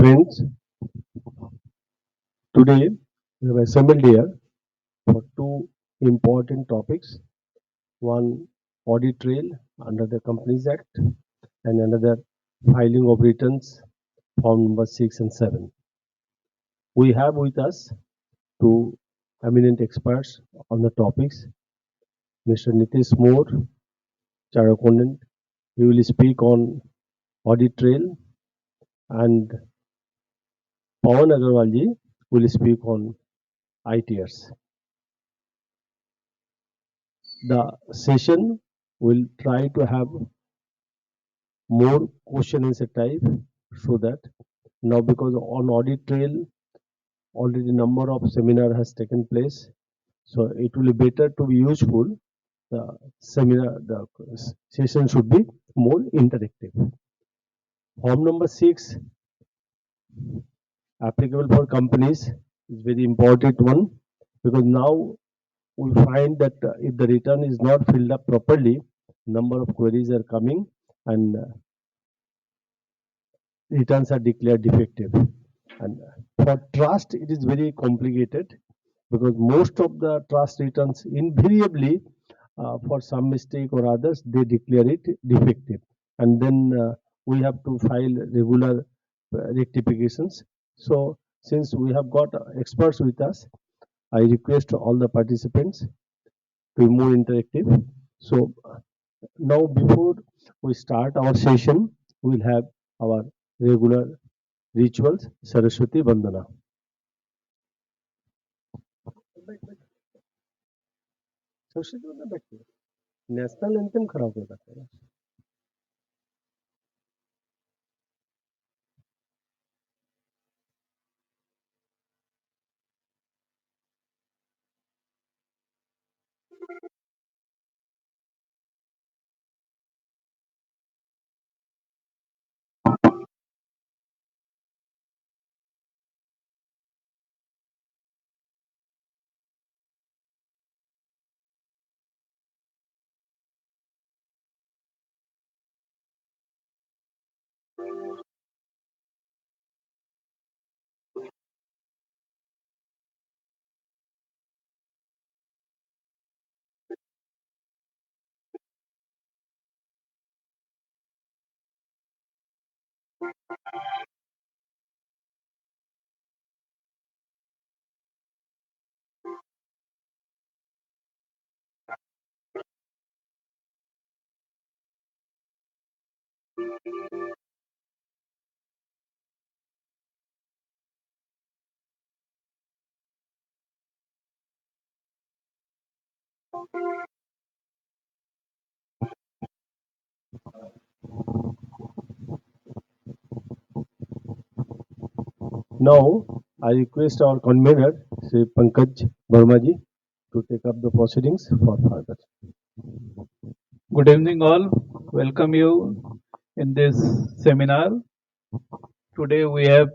Friends, today we have assembled here for two important topics. One, audit trail under the Companies Act, and another, filing of returns, form number 6 and 7. We have with us two eminent experts on the topics. Mr. Nitish Moore, Chartered Accountant, he will speak on audit trail, and Pawan Agarwalji will speak on ITS. The session will try to have more question answer type, so that now, because on audit trail already number of seminar has taken place, so it will be better to be useful. The the session should be more interactive. Form number 6, applicable for companies, is very important one, because now we find that if the return is not filled up properly, number of queries are coming, and returns are declared defective. And for trust, it is very complicated, because most of the trust returns invariably, for some mistake or others, they declare it defective, and then we have to file regular rectifications. So, since we have got experts with us, I request all the participants to be more interactive. So, now before we start our session, we'll have our regular rituals, Saraswati Vandana. Saraswati वंदना बैठिए, national anthem खराब हो जाता है. Now, I request our convener, Sri Pankaj Vermaji, to take up the proceedings for further. Good evening, all. Welcome you in this seminar. Today we have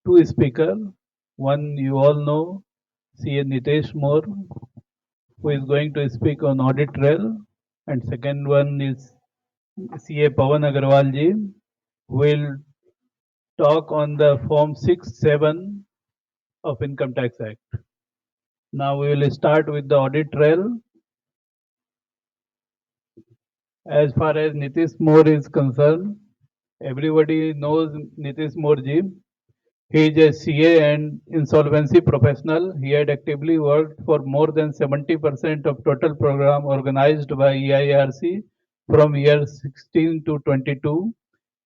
two speakers. One you all know, CA Nitesh Moore, who is going to speak on audit trail, and second one is CA Pawan Agarwal ji, who will talk on the Form 6-7 of Income Tax Act. Now we will start with the audit trail. As far as Nitish Moore is concerned, everybody knows Nitish Moore ji. He is a CA and insolvency professional. He had actively worked for more than 70% of total program organized by EIRC from year 16 to 22.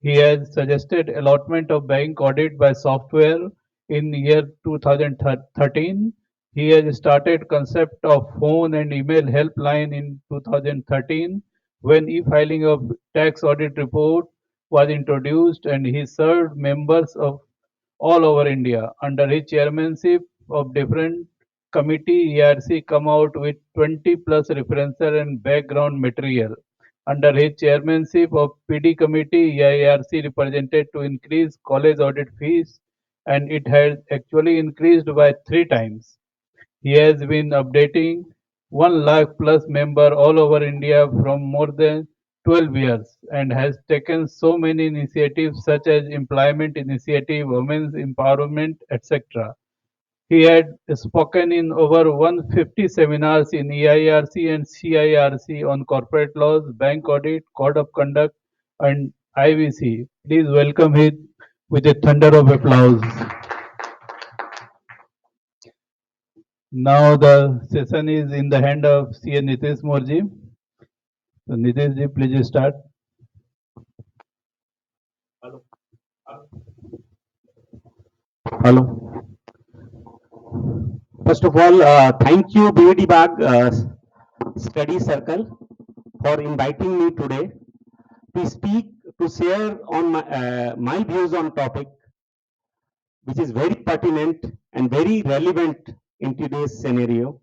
He has suggested allotment of bank audit by software in year 2013. He has started concept of phone and email helpline in 2013 when e-filing of tax audit report was introduced, and he served members of all over India. Under his chairmanship of different committee, ERC come out with 20 plus referencer and background material. Under his chairmanship of PD committee, EIRC represented to increase college audit fees, and it has actually increased by 3 times. He has been updating 1 lakh plus member all over India from more than 12 years and has taken so many initiatives such as employment initiative, women's empowerment, etc. He had spoken in over 150 seminars in EIRC and CIRC on corporate laws, bank audit, code of conduct, and IVC. Please welcome him with a thunder of applause. Now the session is in the hand of CA Nitish Morji. So Nitish ji, please start. Hello. First of all, thank you, BVD Bag Study Circle, for inviting me today to speak, to share on my views on topic, which is very pertinent and very relevant in today's scenario.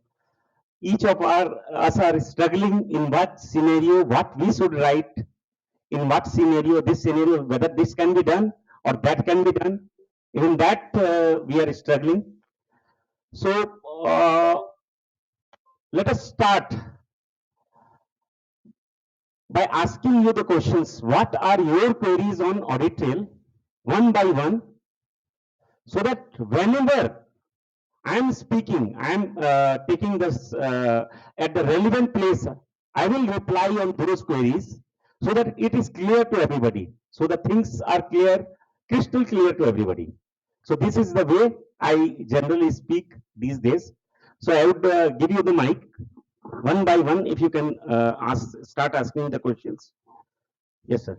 Each of us are struggling in what scenario, what we should write, in what scenario, this scenario, whether this can be done or that can be done. Even that we are struggling. So let us start by asking you the questions. What are your queries on audit trail, one by one, so that whenever I am speaking, I am taking this at the relevant place, I will reply on those queries so that it is clear to everybody. So the things are clear, crystal clear to everybody. So this is the way I generally speak these days. So I would give you the mic one by one. If you can start asking the questions. Yes, sir.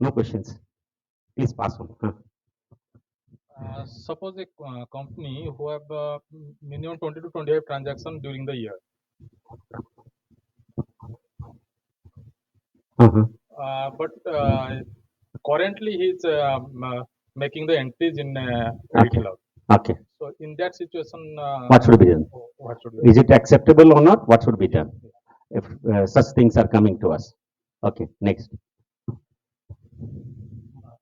No questions. Please pass on. Suppose a company who have minimum 20 to 25 transactions during the year, Uh-huh. but currently he is making the entries in Okay. credit log. Okay. So in that situation, What should be done? what should be Is it acceptable or not? What should be done if such things are coming to us? Okay. Next.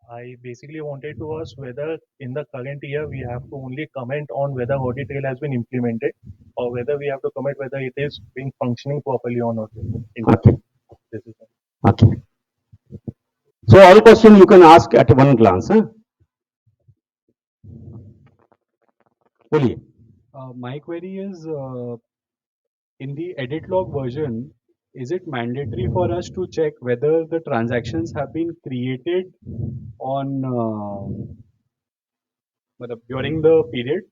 I basically wanted to ask whether in the current year we have to only comment on whether audit trail has been implemented or whether we have to comment whether it is being functioning properly or not. Okay. This is Okay. So all question you can ask at one glance. Huh? बोलिए. My query is in the edit log version, is it mandatory for us to check whether the transactions have been created on during the period?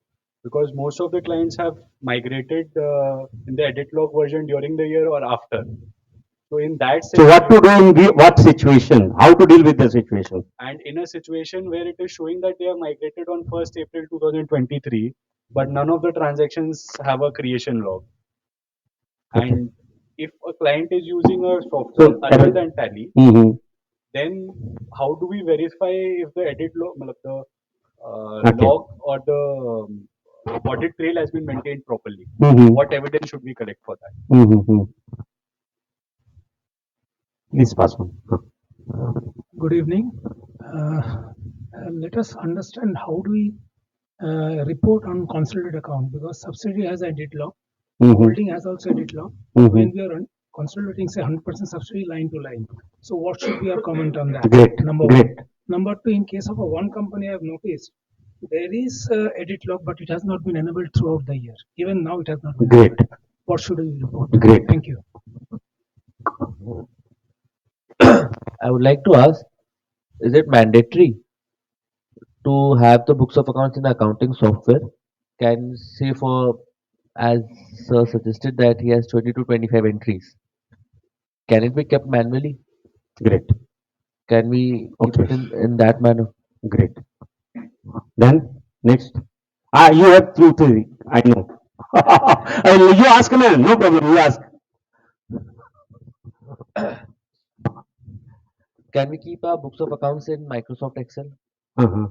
Because most of the clients have migrated in the edit log version during the year or after. So in that So what to scenario, do in what situation? How to deal with the situation? and in a situation where it is showing that they have migrated on 1st April 2023, but none of the transactions have a creation log. Okay. And if a client is using a software So, other than Tally, Mhm. then how do we verify if the edit log, the Okay. log or the audit trail has been maintained properly? Mhm. What evidence should we collect for that? Mhm. Please pass on. Good evening. Let us understand how do we report on consolidated account, because subsidiary has edit log, Mhm. holding has also edit log. Mhm. When we are consolidating, say 100% subsidiary line to line. So what should be our comment on that? Great. Number Great. one. Number two, in case of a one company, I have noticed there is edit log, but it has not been enabled throughout the year. Even now, it has not been Great. enabled. What should we report? Great. Thank you. I would like to ask, is it mandatory to have the books of accounts in the accounting software? Can say for, as Sir suggested that he has 20 to 25 entries. Can it be kept manually? Great. Can we keep Okay. it in that manner? Great. Then next. You have two, three. I know. You ask, man. No problem. You ask. Can we keep our books of accounts in Microsoft Excel? Uh-huh.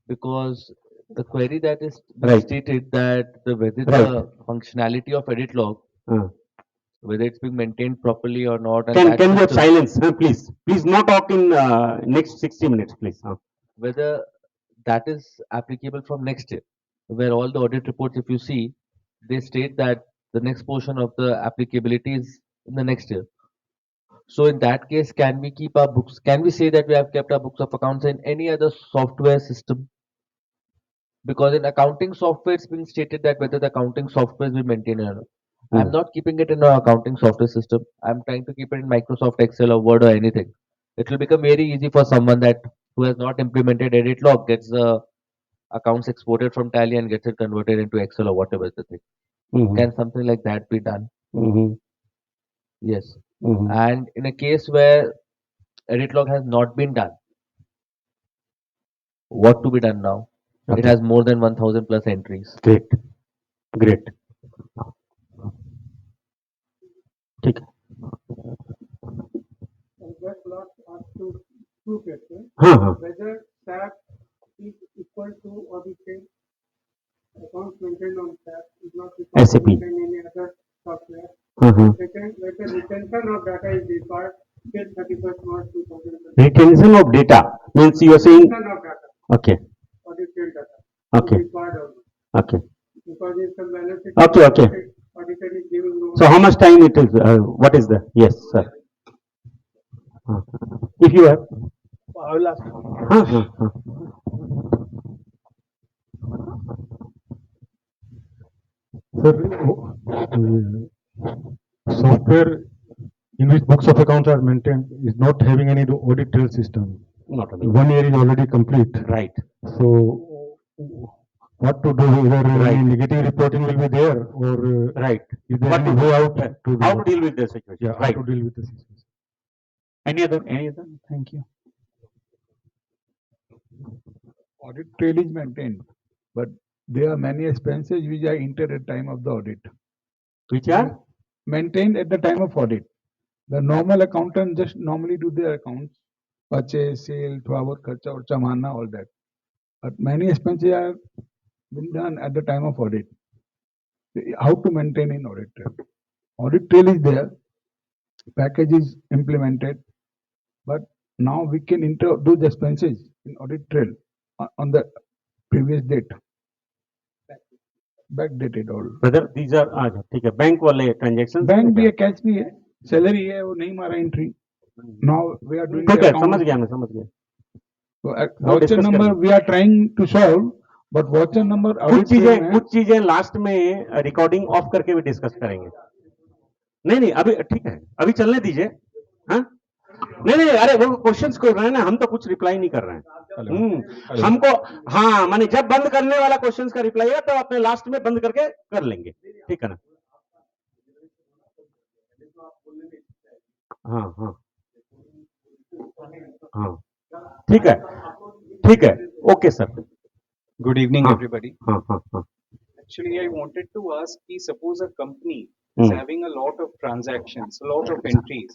Because the query that is being Right. stated that whether Right. the functionality of edit log, Uh. whether it's being maintained properly or not, and Can that you have system, silence, please? Please not talk in next 60 minutes, please. whether that is applicable from next year, where all the audit reports, if you see, they state that the next portion of the applicability is in the next year. So in that case, can we keep our books? Can we say that we have kept our books of accounts in any other software system? Because in accounting software, it's been stated that whether the accounting software will maintain or not. I'm not keeping it in an accounting software system. I'm trying to keep it in Microsoft Excel or Word or anything. It will become very easy for someone that who has not implemented edit log gets the accounts exported from Tally and gets it converted into Excel or whatever is the thing. Mhm. Can something like that be done? Mhm. Yes. Mhm. And in a case where edit log has not been done, what to be done now? It Okay. has more than 1000 plus entries. Great. Great. ठीक है. Just last ask two questions. हाँ हाँ. Whether SAP is equal to audited accounts maintained on SAP is not required SAP. to maintain any other software. हाँ हाँ. Second, whether retention of data is required till 31st March 2020. Retention of data means you are saying. Retention of data, Okay. audited data. Okay. Is required or not. Okay. Because in some balance sheet, Okay, okay. auditor is giving no. So how much time it is? What is the? Yes, sir. If you have. I will ask. हाँ हाँ हाँ. Sir, software in which books of accounts are maintained is not having any audit trail system. Not only. 1 year is already complete. Right. So, what to do? Whether Right. any negative reporting will be there, or Right. is there What any to way do? out to do How to that? deal with the situation? Yeah, how Right. to deal with the situation. Any other? Any other? Thank you. Audit trail is maintained, but there are many expenses which are entered at time of the audit. Which are? Maintained at the time of audit. The normal accountant just normally do their accounts, purchase, sale, throughout kharcha or chamana, all that. But many expenses are been done at the time of audit. How to maintain in audit trail? Audit trail is there, package is implemented, but now we can enter those expenses in audit trail on the previous date. Backdated all. Whether these are अच्छा ठीक है bank वाले transactions. Bank भी है, cash भी है, salary है, वो नहीं मारा entry. Now we are doing ठीक the है, account. समझ गया मैं समझ गया. So, वो voucher discuss number करेंगे. we are trying to solve, but voucher number कुछ चीजें लास्ट में रिकॉर्डिंग ऑफ करके भी डिस्कस करेंगे. नहीं अभी ठीक है, अभी चलने दीजिए. हाँ नहीं अरे वो क्वेश्चंस कर रहे हैं ना, हम तो कुछ रिप्लाई नहीं कर रहे हैं. हमको हाँ माने जब बंद करने वाला क्वेश्चंस का रिप्लाई है तो अपने लास्ट में बंद करके कर लेंगे. ठीक है ना. हाँ हाँ हाँ ठीक है ओके सर. Good evening, हाँ, everybody. हाँ हाँ हाँ. Actually, I wanted to ask, suppose a company is having a lot of transactions, a lot of entries,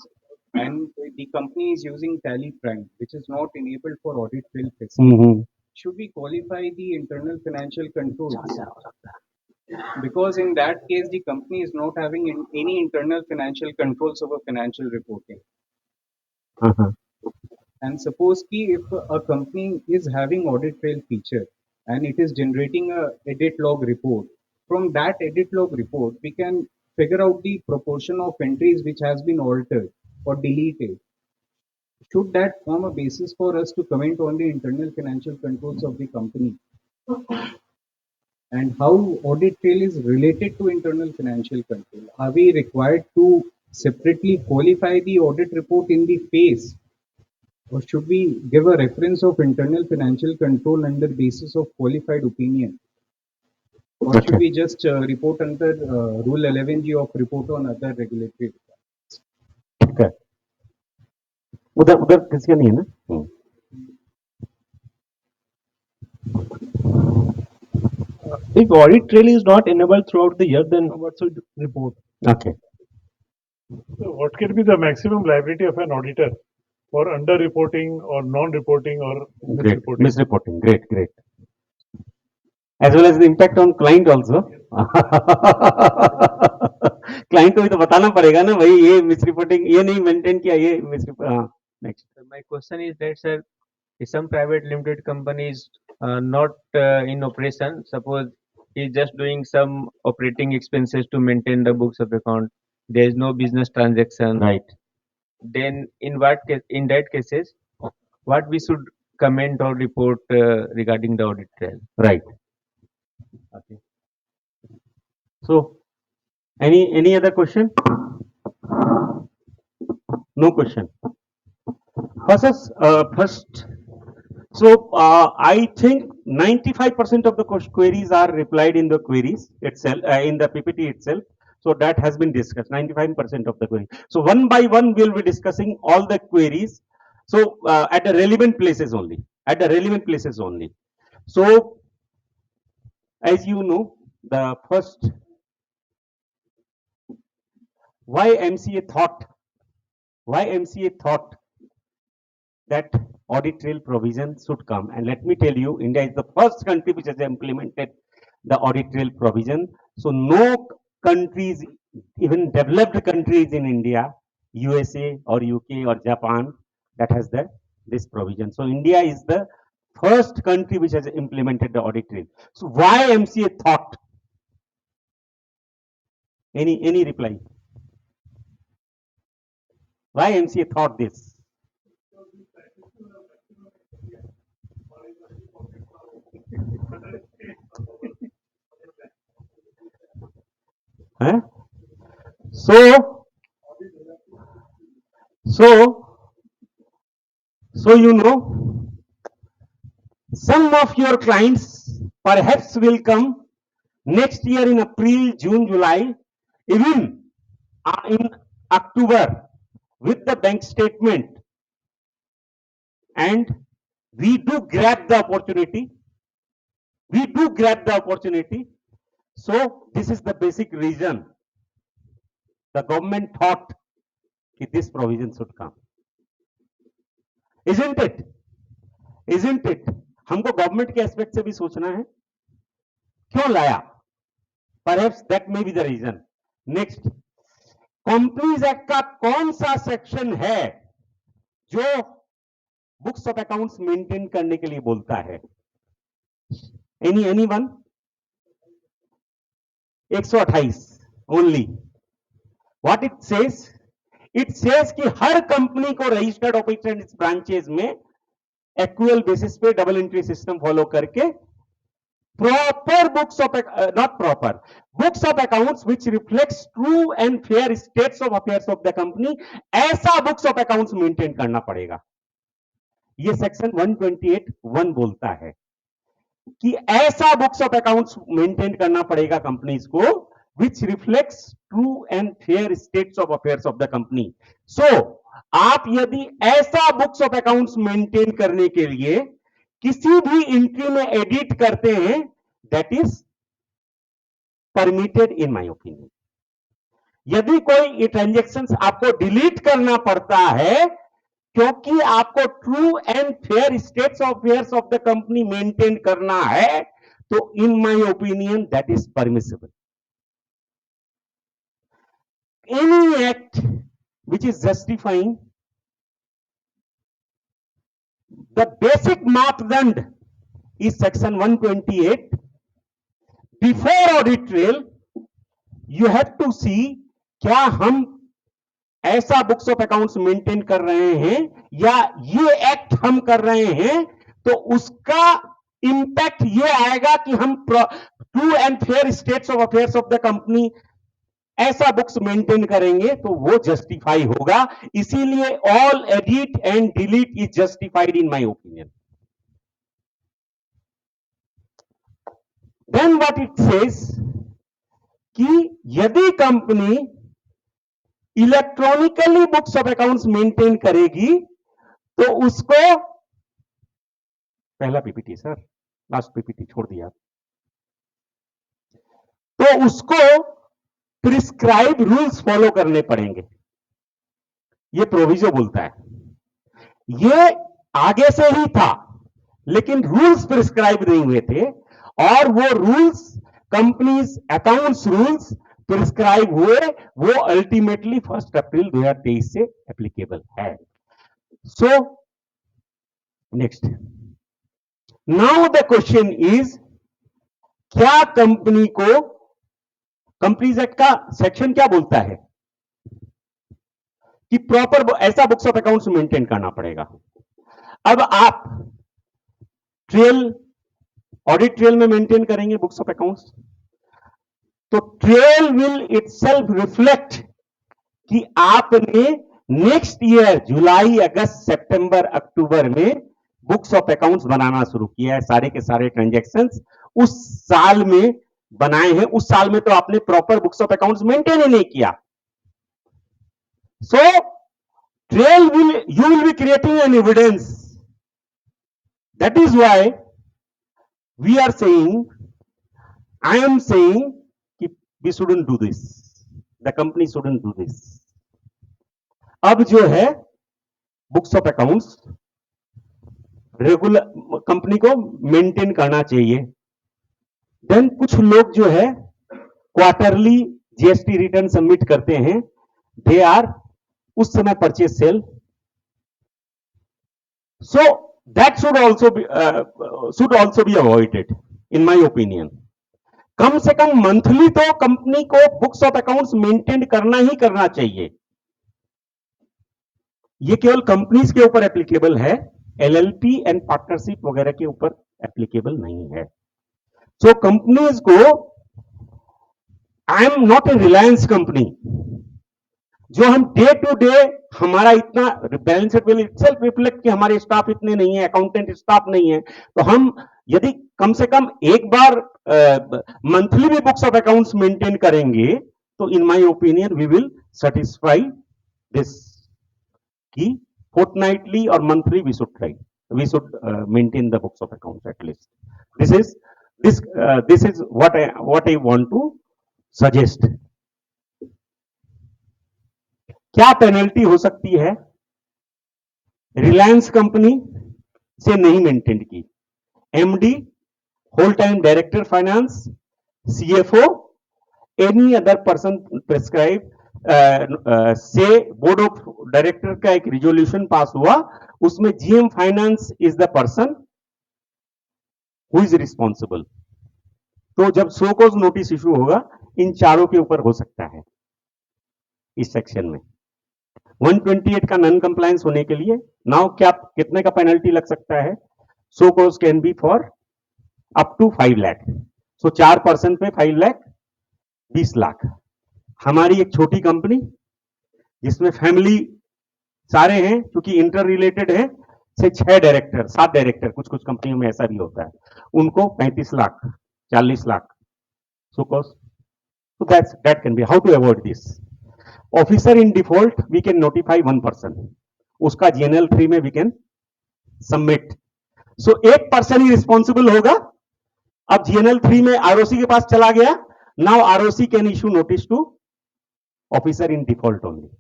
and the company is using Tally Prime, which is not enabled for audit trail facility. Should we qualify the internal financial controls? Because in that case, the company is not having any internal financial controls over financial reporting. And suppose if a company is having audit trail feature and it is generating a edit log report, from that edit log report, we can figure out the proportion of entries which has been altered or deleted. Should that form a basis for us to comment on the internal financial controls of the company? And how audit trail is related to internal financial control? Are we required to separately qualify the audit report in the phase? Or should we give a reference of internal financial control under basis of qualified opinion? Or should we just report under Rule 11G of report on other regulatory requirements? ठीक है. उधर उधर किसी का नहीं है ना. If audit trail is not enabled throughout the year, then what should report? Okay. So what can be the maximum liability of an auditor for under-reporting or non-reporting or Great. misreporting? Misreporting. Great. As well as the impact on client also. Client को भी तो बताना पड़ेगा ना भाई, ये मिसरिपोर्टिंग ये नहीं मेंटेन किया, ये मिसरिपोर्ट. Next. My question is that, sir, if some private limited company is not in operation, suppose he is just doing some operating expenses to maintain the books of account, there is no business transaction. Right. then in that cases, what we should comment or report regarding the audit trail? Right. Okay. So, any other question? No question. First. So I think 95% of the queries are replied in the queries itself, in the PPT itself. So that has been discussed, 95% of the queries. So one by one, we'll be discussing all the queries. So at the relevant places only, at the relevant places only. So as you know, the first, why MCA thought that audit trail provision should come. And let me tell you, India is the first country which has implemented the audit trail provision. So no countries, even developed countries in India, USA or UK or Japan, that has this provision. So India is the first country which has implemented the audit trail. So why MCA thought? Any reply? Why MCA thought this? Huh? So you know, some of your clients perhaps will come next year in April, June, July, even in October with the bank statement, and we do grab the opportunity. We do grab the opportunity. So this is the basic reason the government thought that this provision should come. Isn't it? Isn't it? हमको government के aspect से भी सोचना है, क्यों लाया? Perhaps that may be the reason. Next, companies act का कौन सा सेक्शन है जो बुक्स ऑफ अकाउंट्स मेंटेन करने के लिए बोलता है? Anyone? 128 only. What it says? It says कि हर कंपनी को रजिस्टर्ड ऑफिस ब्रांचेस में एक्चुअल बेसिस पे डबल एंट्री सिस्टम फॉलो करके proper books of not proper books of accounts which reflects true and fair states of affairs of the company, ऐसा books of accounts maintain करना पड़ेगा. ये section 128(1) बोलता है कि ऐसा बुक्स ऑफ अकाउंट्स मेंटेन करना पड़ेगा कंपनीज को which reflects true and fair states of affairs of the company. So आप यदि ऐसा बुक्स ऑफ अकाउंट्स मेंटेन करने के लिए किसी भी एंट्री में एडिट करते हैं, that is permitted in my opinion. यदि कोई ट्रांजेक्शंस आपको डिलीट करना पड़ता है क्योंकि आपको true and fair states of affairs of the company maintain करना है, तो in my opinion that is permissible. Any act which is justifying the basic मापदंड is section 128. Before audit trail, you have to see क्या हम ऐसा books of accounts maintain कर रहे हैं या ये एक्ट हम कर रहे हैं, तो उसका इंपैक्ट ये आएगा कि हम true and fair states of affairs of the company ऐसा बुक्स मेंटेन करेंगे तो वो जस्टिफाई होगा. इसीलिए all edit and delete is justified in my opinion. Then what it says कि यदि company electronically books of accounts maintain करेगी तो उसको, पहला पीपीटी सर, लास्ट पीपीटी छोड़ दिया, तो उसको प्रिस्क्राइब रूल्स फॉलो करने पड़ेंगे. ये प्रोविजो बोलता है. ये आगे से ही था लेकिन रूल्स प्रिस्क्राइब नहीं हुए थे, और वो rules companies accounts rules prescribe हुए, वो अल्टीमेटली 1 अप्रैल 2023 से एप्लीकेबल है. So next, now the question is, क्या कंपनी को कंपनीज एक्ट का सेक्शन क्या बोलता है? कि प्रॉपर ऐसा बुक्स ऑफ अकाउंट्स मेंटेन करना पड़ेगा। अब आप ट्रेल, ऑडिट ट्रेल में मेंटेन करेंगे बुक्स ऑफ अकाउंट्स, तो ट्रेल विल इटसेल्फ रिफ्लेक्ट कि आपने नेक्स्ट ईयर जुलाई, अगस्त, सितंबर, अक्टूबर में बुक्स ऑफ अकाउंट्स बनाना शुरू किया है। सारे के सारे ट्रांजैक्शंस उस साल में बनाए हैं। उस साल में तो आपने proper books of accounts maintain ही नहीं किया। So trail you will be creating an evidence. That is why we are saying, I am saying we shouldn't do this. The company shouldn't do this. अब जो है books of accounts regular company को maintain करना चाहिए। Then कुछ लोग जो है क्वार्टरली जीएसटी रिटर्न सबमिट करते हैं, दे आर उस समय purchase sale, so that should also be avoided in my opinion. कम से कम मंथली तो कंपनी को बुक्स ऑफ अकाउंट्स मेंटेन करना ही करना चाहिए। ये केवल कंपनीज के ऊपर एप्लीकेबल है, एलएलपी एंड पार्टनरशिप वगैरह के ऊपर एप्लीकेबल नहीं है। सो कंपनीज को, I am not a Reliance company, जो हम डे टू डे हमारा इतना balance sheet will itself reflect कि हमारे स्टाफ इतने नहीं है, अकाउंटेंट स्टाफ नहीं है, तो हम यदि कम से कम एक बार मंथली भी बुक्स ऑफ अकाउंट्स मेंटेन करेंगे तो in my opinion we will satisfy this कि fortnightly or monthly we should maintain the books of accounts at least. This is what I want to suggest. क्या penalty हो सकती है Reliance company से नहीं maintain की? MD, whole time director finance, CFO, any other person prescribe से board of director का एक रिजोल्यूशन पास हुआ, उसमें GM finance is the person who is responsible. तो जब शो कॉज नोटिस इशू होगा इन चारों के ऊपर हो सकता है इस सेक्शन में। 128 का नॉन कंप्लायंस होने के लिए नाउ क्या कितने का पेनल्टी लग सकता है? Show cause can be for up to 5 lakh. So 4% पे 5 लाख 20 लाख। हमारी एक छोटी कंपनी जिसमें फैमिली सारे हैं, क्योंकि इंटर रिलेटेड है, से 6 डायरेक्टर 7 डायरेक्टर, कुछ कुछ कंपनियों में ऐसा भी होता है, उनको 35 lakh 40 lakh so cost. So that can be how to avoid this. Officer in default we can notify 1 person, उसका GNL 3 में we can submit. So 1 person he responsible होगा। अब GNL 3 में ROC के पास चला गया, now ROC can issue notice to officer in default only.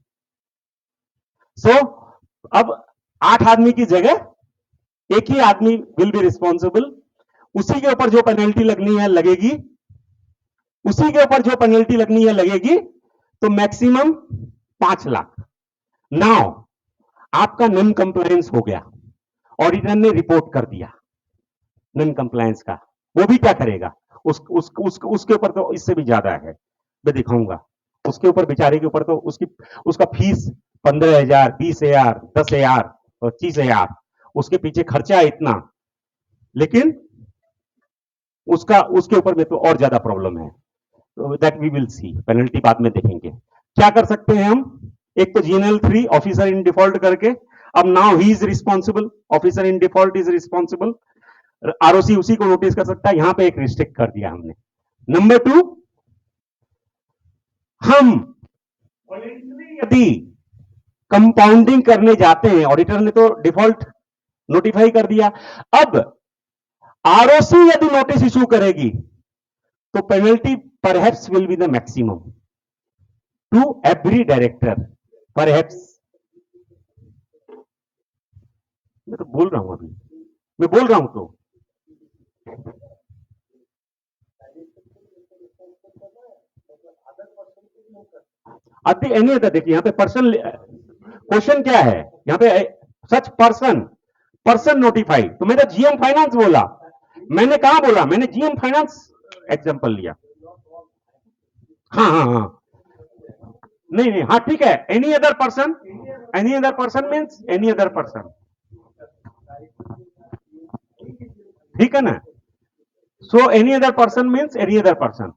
So अब 8 आदमी की जगह एक ही आदमी will be responsible, उसी के ऊपर जो पेनल्टी लगनी है लगेगी, उसी के ऊपर जो पेनल्टी लगनी है लगेगी, तो मैक्सिमम 5 लाख। नाउ आपका नॉन कंप्लायंस हो गया, ऑडिटर ने रिपोर्ट कर दिया नॉन कंप्लायंस का, वो भी क्या करेगा? उसके ऊपर तो इससे भी ज्यादा है, मैं दिखाऊंगा। उसके ऊपर बेचारे के ऊपर तो उसका फीस 15,000, 20,000, 10,000, 25,000, उसके पीछे खर्चा इतना, लेकिन उसके ऊपर में तो और ज्यादा प्रॉब्लम है। That we will see, penalty बाद में देखेंगे। क्या कर सकते हैं हम? एक तो GNL 3 ऑफिसर इन डिफॉल्ट करके, अब now he is responsible, officer in default is responsible, ROC उसी को नोटिस कर सकता है, यहां पे एक रिस्ट्रिक्ट कर दिया हमने। नंबर 2, हम यदि कंपाउंडिंग करने जाते हैं, ऑडिटर ने तो डिफॉल्ट नोटिफाई कर दिया, अब ROC यदि नोटिस इशू करेगी तो penalty perhaps will be the maximum to every director, perhaps. मैं तो बोल रहा हूं, अभी मैं बोल रहा हूं तो आते एनी अदर। देखिए यहां पे पर्सन, क्वेश्चन क्या है यहां पे? सच पर्सन नोटिफाई, तो मैंने GM फाइनेंस बोला, मैंने कहां बोला? मैंने GM फाइनेंस एग्जांपल लिया। हाँ हाँ हाँ, नहीं नहीं, हाँ ठीक है, any other person means any other person, ठीक है ना? So any other person means any other person.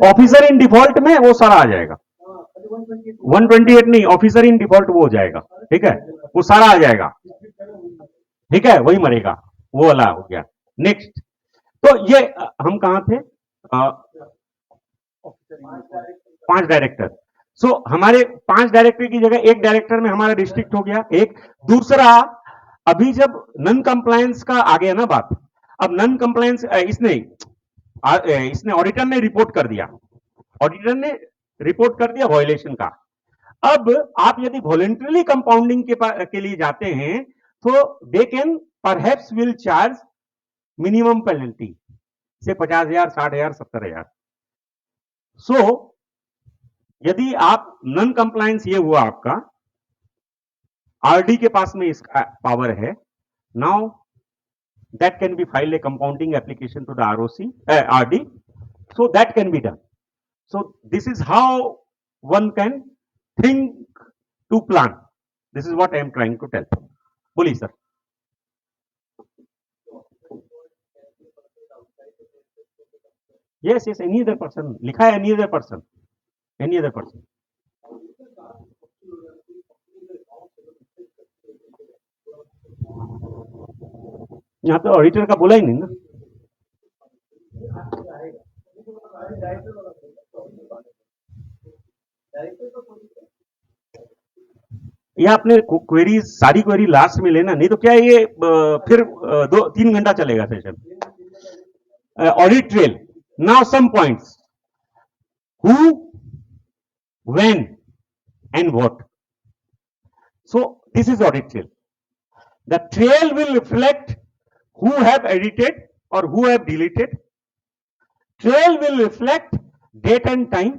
Officer in default में वो सारा आ जाएगा, 128 नहीं, ऑफिसर इन डिफॉल्ट वो हो जाएगा, ठीक है, वो सारा आ जाएगा, ठीक है, वही मरेगा, वो वाला हो गया. नेक्स्ट, तो ये हम कहां थे? 5 डायरेक्टर. सो हमारे 5 डायरेक्टर की जगह 1 डायरेक्टर में हमारा डिस्ट्रिक्ट हो गया एक. दूसरा, अभी जब नॉन कंप्लायंस का आ गया ना बात, अब नॉन कंप्लायंस इसने ऑडिटर ने रिपोर्ट कर दिया, वायोलेशन का. अब आप यदि वॉलेंटरली कंपाउंडिंग के लिए जाते हैं तो they can perhaps will charge minimum penalty से 50,000, 60,000, 70,000. सो यदि आप नॉन कंप्लायंस, ये हुआ आपका, आरडी के पास में इसका पावर है. Now that can be filed a compounding application to the RD, so that can be done. So this is how one can think to plan. This is what I am trying to tell. बोलिए sir. Yes, any other person, लिखा है any other person. यहाँ पे auditor का बोला ही नहीं ना. ये आपने क्वेरीज, सारी क्वेरी लास्ट में लेना, नहीं तो क्या ये फिर 2-3 घंटा चलेगा session. Audit trail. Now some points. Who, when and what. So this is audit trail. The trail will reflect who have edited or who have deleted. Trail will reflect date and time.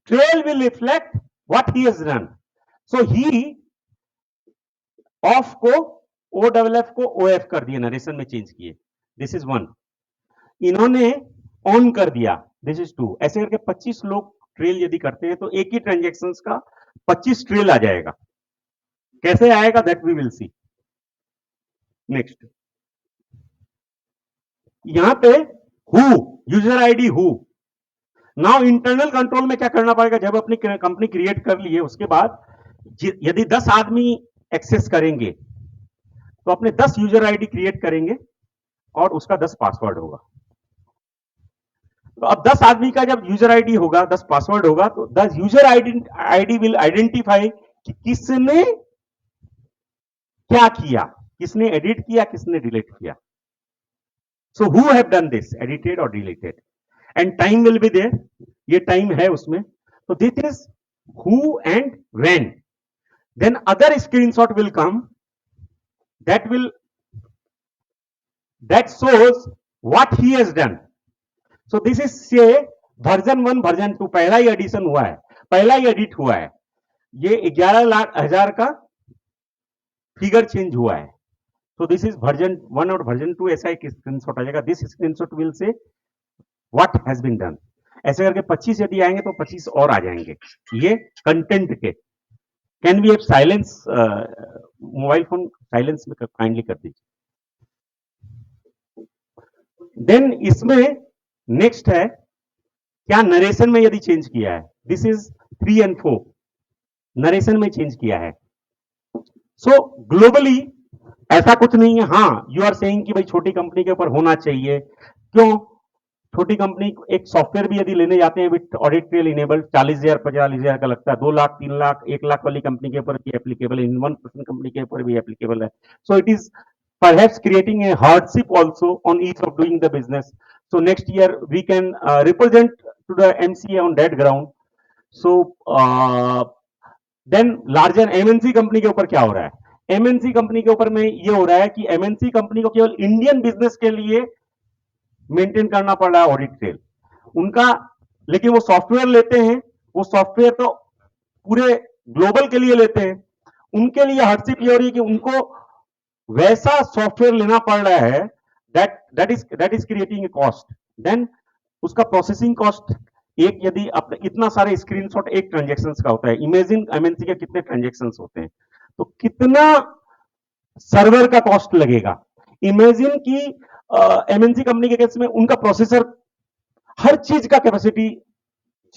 Trail will reflect what he has done. So he off को OFF को OF कर दिया, narration में change किए. This is 1. इन्होंने on कर दिया. This is 2. ऐसे करके 25 लोग ट्रेल यदि करते हैं तो एक ही ट्रांजेक्शंस का 25 ट्रेल आ जाएगा. कैसे आएगा that we will see. Next, यहां पे हु, user ID uh. Now internal control में क्या करना पड़ेगा? जब अपनी कंपनी क्रिएट कर ली है उसके बाद यदि 10 आदमी एक्सेस करेंगे तो अपने 10 यूजर आईडी क्रिएट करेंगे और उसका 10 पासवर्ड होगा. तो अब 10 आदमी का जब यूजर आईडी होगा, 10 पासवर्ड होगा, तो 10 यूजर आईडी विल आइडेंटिफाई कि किसने क्या किया, किसने एडिट किया, किसने डिलीट किया. So who have done this, edited और deleted, and time will be there. ये टाइम है उसमें. तो this is who and when. Then other screenshot will come that shows what he has done. So this is say version 1, version 2, पहला ही addition हुआ है, पहला ही edit हुआ है. ये 11,00,000 का फिगर चेंज हुआ है. So this is version 1 और version 2. ऐसा एक स्क्रीनशॉट आ जाएगा. This screenshot will say what has been done. ऐसे करके 25 यदि आएंगे तो 25 और आ जाएंगे. ये कंटेंट के. Can we have silence, mobile phone silence में काइंडली कर दीजिए. देन इसमें नेक्स्ट है क्या, नरेशन में यदि चेंज किया है. दिस इज 3 and 4, नरेशन में चेंज किया है. सो ग्लोबली ऐसा कुछ नहीं है. हाँ, यू आर सेइंग कि भाई छोटी कंपनी के ऊपर होना चाहिए. क्यों? छोटी कंपनी एक सॉफ्टवेयर भी यदि लेने जाते हैं विथ ऑडिट ट्रेल इनेबल्ड, 40,000 50,000 का लगता है. 2 लाख 3 लाख 1 लाख वाली कंपनी के ऊपर भी एप्लीकेबल है, इन 1% कंपनी के ऊपर भी एप्लीकेबल है. So it is perhaps creating a hardship also on each of doing the business. So next year we can represent to the MCA on that ground. So then larger MNC company के ऊपर क्या हो रहा है? MNC company के ऊपर में ये हो रहा है कि MNC कंपनी को केवल इंडियन बिजनेस के लिए मेंटेन करना पड़ रहा है ऑडिट ट्रेल उनका. लेकिन वो सॉफ्टवेयर लेते हैं, वो सॉफ्टवेयर तो पूरे ग्लोबल के लिए लेते हैं. उनके लिए हार्डशिप ये हो रही है कि उनको वैसा सॉफ्टवेयर लेना पड़ रहा है that is creating a cost. Then उसका प्रोसेसिंग कॉस्ट, एक यदि इतना सारे स्क्रीनशॉट एक ट्रांजेक्शन का होता है, इमेजिन एमएनसी के कितने ट्रांजेक्शन होते हैं, तो कितना सर्वर का कॉस्ट लगेगा। इमेजिन की एमएनसी कंपनी के केस में उनका प्रोसेसर हर चीज का कैपेसिटी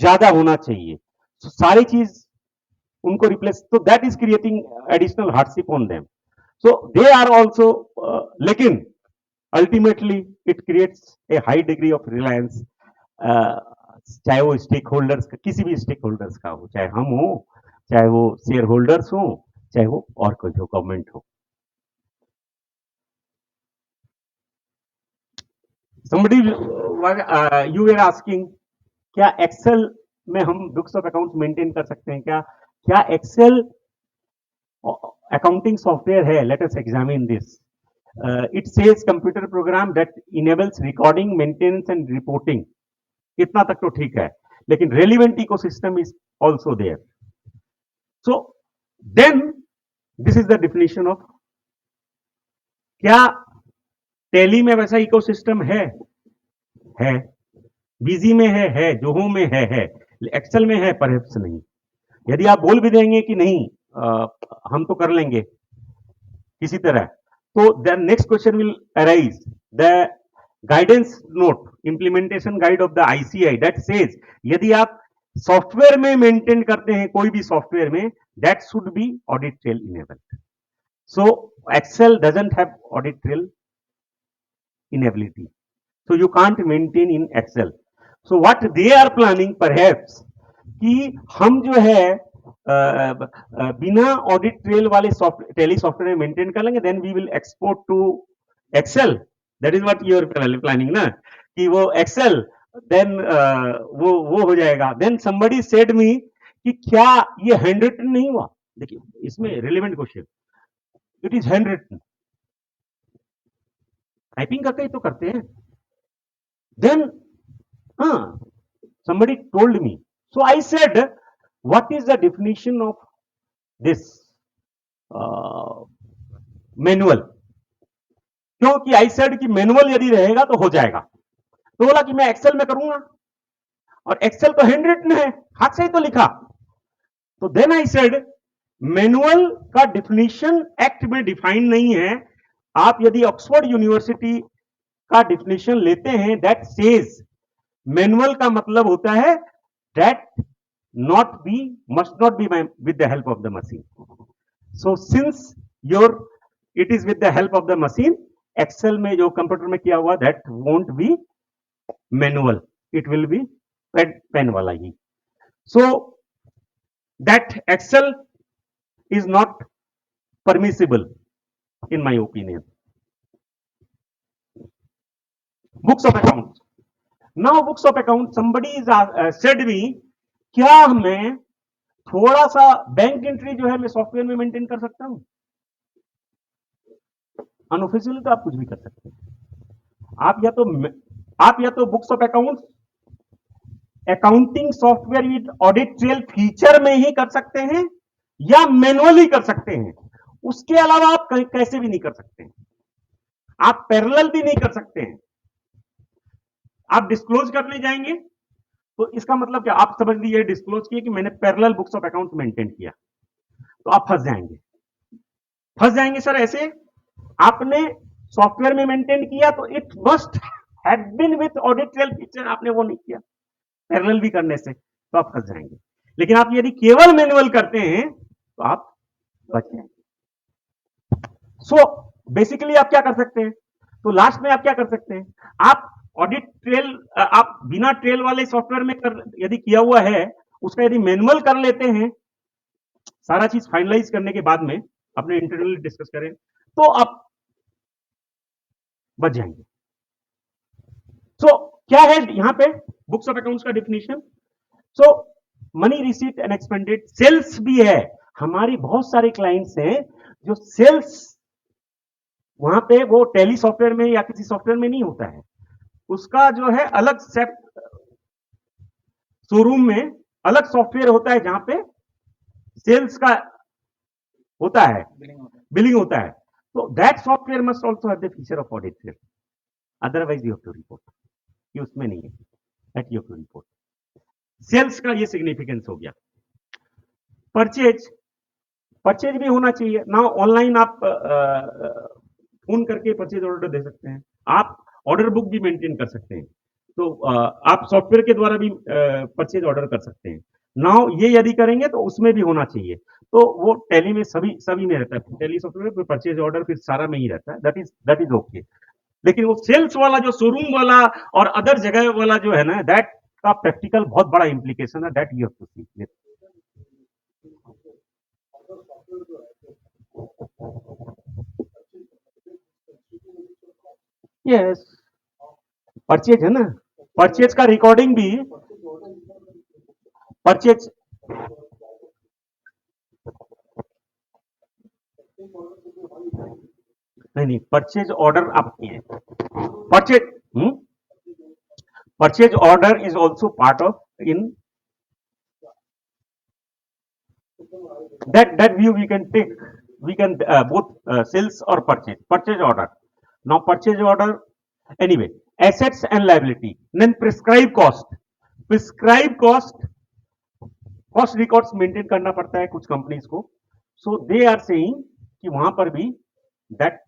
ज्यादा होना चाहिए, तो सारी चीज उनको रिप्लेस, तो that is creating additional hardship on them, so they are also, लेकिन ultimately it creates a high degree of reliance, चाहे वो स्टेक होल्डर्स का, किसी भी स्टेक होल्डर्स का हो, चाहे हम हो, चाहे वो शेयर होल्डर्स हो, चाहे वो और कोई हो, गवर्नमेंट हो। somebody you were asking, क्या एक्सेल में हम बुक्स ऑफ अकाउंट्स मेंटेन कर सकते हैं क्या? क्या एक्सेल अकाउंटिंग सॉफ्टवेयर है? Let us examine this. It says computer program that enables recording, maintenance and reporting. इतना तक तो ठीक है, लेकिन relevant ecosystem is also there. So then this is the definition of, क्या टैली में वैसा इकोसिस्टम है? बीजी में है, जोहो में है, एक्सेल में है परहैप्स नहीं। यदि आप बोल भी देंगे कि नहीं हम तो कर लेंगे किसी तरह, तो the next question will arise, the guidance note, implementation guide of the ICI that says, यदि आप सॉफ्टवेयर में मेंटेन करते हैं, कोई भी सॉफ्टवेयर में, that should be audit trail enabled. So excel doesn't have audit trail inability, so you can't maintain in excel. So what they are planning perhaps कि हम जो है बिना ऑडिट ट्रेल वाले टेली सॉफ्टवेयर में मेंटेन कर लेंगे, then we will export to excel, that is what you are planning ना, कि वो एक्सेल देन वो हो जाएगा। देन somebody said me कि क्या ये हैंड रिटन नहीं हुआ? देखिए इसमें relevant question, it is hand written, typing करके ही तो करते हैं। Then somebody told me, so I said what is the definition of this manual? क्योंकि आई सेड कि मैनुअल यदि रहेगा तो हो जाएगा, तो बोला कि मैं एक्सेल में करूंगा, और एक्सेल तो हैंड रिटन है, हाथ से ही तो लिखा। तो देन आई सेड मैनुअल का डिफिनीशन एक्ट में डिफाइन नहीं है। आप यदि ऑक्सफोर्ड यूनिवर्सिटी का डिफिनेशन लेते हैं, दैट सेज मैनुअल का मतलब होता है that must not be with the help of the machine. So since it is with the help of the machine, Excel में जो कंप्यूटर में किया हुआ, that won't be manual, it will be pen वाला ही। So that Excel is not permissible in my opinion. Books of accounts. Now books of accounts, somebody is said me, क्या मैं थोड़ा सा बैंक एंट्री जो है मैं सॉफ्टवेयर में maintain कर सकता हूं? अनऑफिशियल तो आप कुछ भी कर सकते हैं। आप या तो books of accounts accounting software with audit trail feature में ही कर सकते हैं, या मैनुअली कर सकते हैं। उसके अलावा आप कैसे भी नहीं कर सकते हैं। आप पैरेलल भी नहीं कर सकते हैं। आप डिस्क्लोज करने जाएंगे तो इसका मतलब क्या, आप समझ लीजिए डिस्क्लोज किए कि मैंने parallel books of account maintain किया, तो आप फंस जाएंगे सर। ऐसे आपने सॉफ्टवेयर में मेंटेन किया तो it must have been with audit trail feature, आपने वो नहीं किया पैरेलल भी करने से, तो आप फंस जाएंगे। लेकिन आप यदि केवल मैनुअल करते हैं तो आप बच जाएंगे। सो बेसिकली आप क्या कर सकते हैं, तो लास्ट में आप क्या कर सकते हैं, आप ऑडिट ट्रेल, आप बिना ट्रेल वाले सॉफ्टवेयर में यदि किया हुआ है, उसका यदि मैनुअल कर लेते हैं, सारा चीज फाइनलाइज करने के बाद में अपने इंटरनली डिस्कस करें, तो आप बच जाएंगे। सो क्या है यहां पे बुक्स ऑफ अकाउंट्स का definition? So money receipt and expended, sales भी है। हमारी बहुत सारे क्लाइंट्स हैं जो सेल्स वहां पे वो टैली सॉफ्टवेयर में या किसी सॉफ्टवेयर में नहीं होता है, उसका जो है अलग शोरूम में अलग सॉफ्टवेयर होता है जहां पे सेल्स का होता है, बिलिंग होता है, तो that software must also have the feature of audit trail, otherwise you have to report, कि उसमें नहीं है, that you have to report. Sales का ये सिग्निफिकेंस हो गया। परचेज, परचेज भी होना चाहिए ना। ऑनलाइन आप फोन करके परचेज ऑर्डर दे सकते हैं, आप ऑर्डर बुक भी मेंटेन कर सकते हैं, तो आप सॉफ्टवेयर के द्वारा भी परचेज ऑर्डर कर सकते हैं। नाउ ये यदि करेंगे तो उसमें भी होना चाहिए, तो वो टैली में सभी में रहता है, टैली सॉफ्टवेयर में परचेज ऑर्डर फिर सारा में ही रहता है, दैट इज ओके। लेकिन वो सेल्स वाला जो शोरूम वाला और अदर जगह वाला जो है ना, दैट का प्रैक्टिकल बहुत बड़ा इंप्लीकेशन है, that you have to see. Yes, purchase है ना, परचेज का रिकॉर्डिंग भी, परचेज नहीं, परचेज ऑर्डर आप किए, purchase order is also part of in that view we can take, we can both sales or purchase order. Now purchase order, anyway, assets and liability, then prescribed cost records maintain करना पड़ता है कुछ companies को, so they are saying कि वहां पर भी that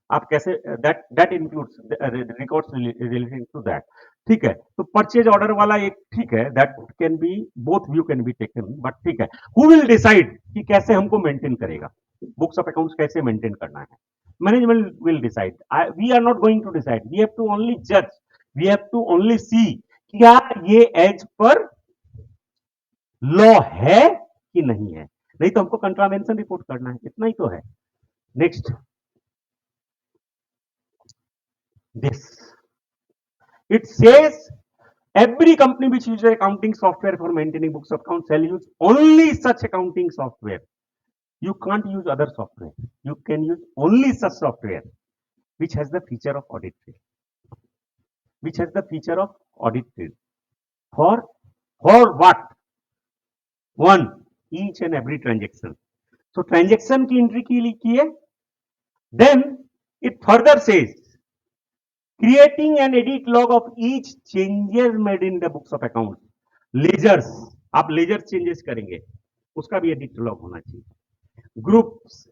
आप कैसे that includes records relating to that, ठीक है। तो परचेज ऑर्डर वाला एक ठीक है, that can be, both view can be taken, but ठीक है, हु विल डिसाइड कि कैसे हमको मेंटेन करेगा, बुक्स ऑफ अकाउंट्स कैसे मेंटेन करना है, management will decide, we are not going to decide, we have to only जज, we have to only see क्या ये एज पर लॉ है कि नहीं है, नहीं तो हमको कंट्रावेंशन रिपोर्ट करना है, इतना ही तो है। Next, this it says every company which uses accounting software for maintaining books of accounts shall use only such accounting software. You can't use other software, you can use only such software which has the feature of audit trail, which has the feature of audit trail. For what? One, each and every transaction, so transaction की entry की है, then it further says creating an edit log of each changes made in the books of accounts. Ledgers, आप laser changes करेंगे उसका भी edit log होना चाहिए, groups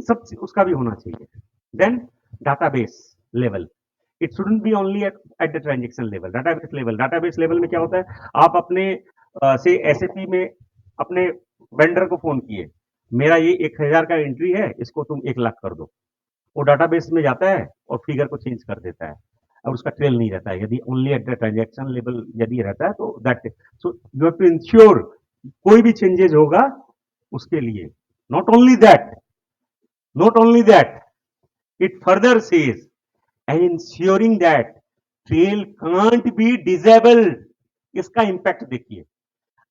सब उसका भी होना चाहिए। Then database level, it shouldn't be only at the transaction level, database level में क्या होता है, आप अपने से एसएपी में अपने वेंडर को फोन किए, मेरा ये 1000 का एंट्री है, इसको तुम 1 लाख कर दो, वो डाटाबेस में जाता है और फिगर को चेंज कर देता है और उसका ट्रेल नहीं रहता है। यदि only at the transaction level यदि रहता है तो that, so you have to ensure कोई भी चेंजेस होगा उसके लिए, not only that it further says and ensuring that trail can't be disabled. इसका इंपैक्ट देखिए,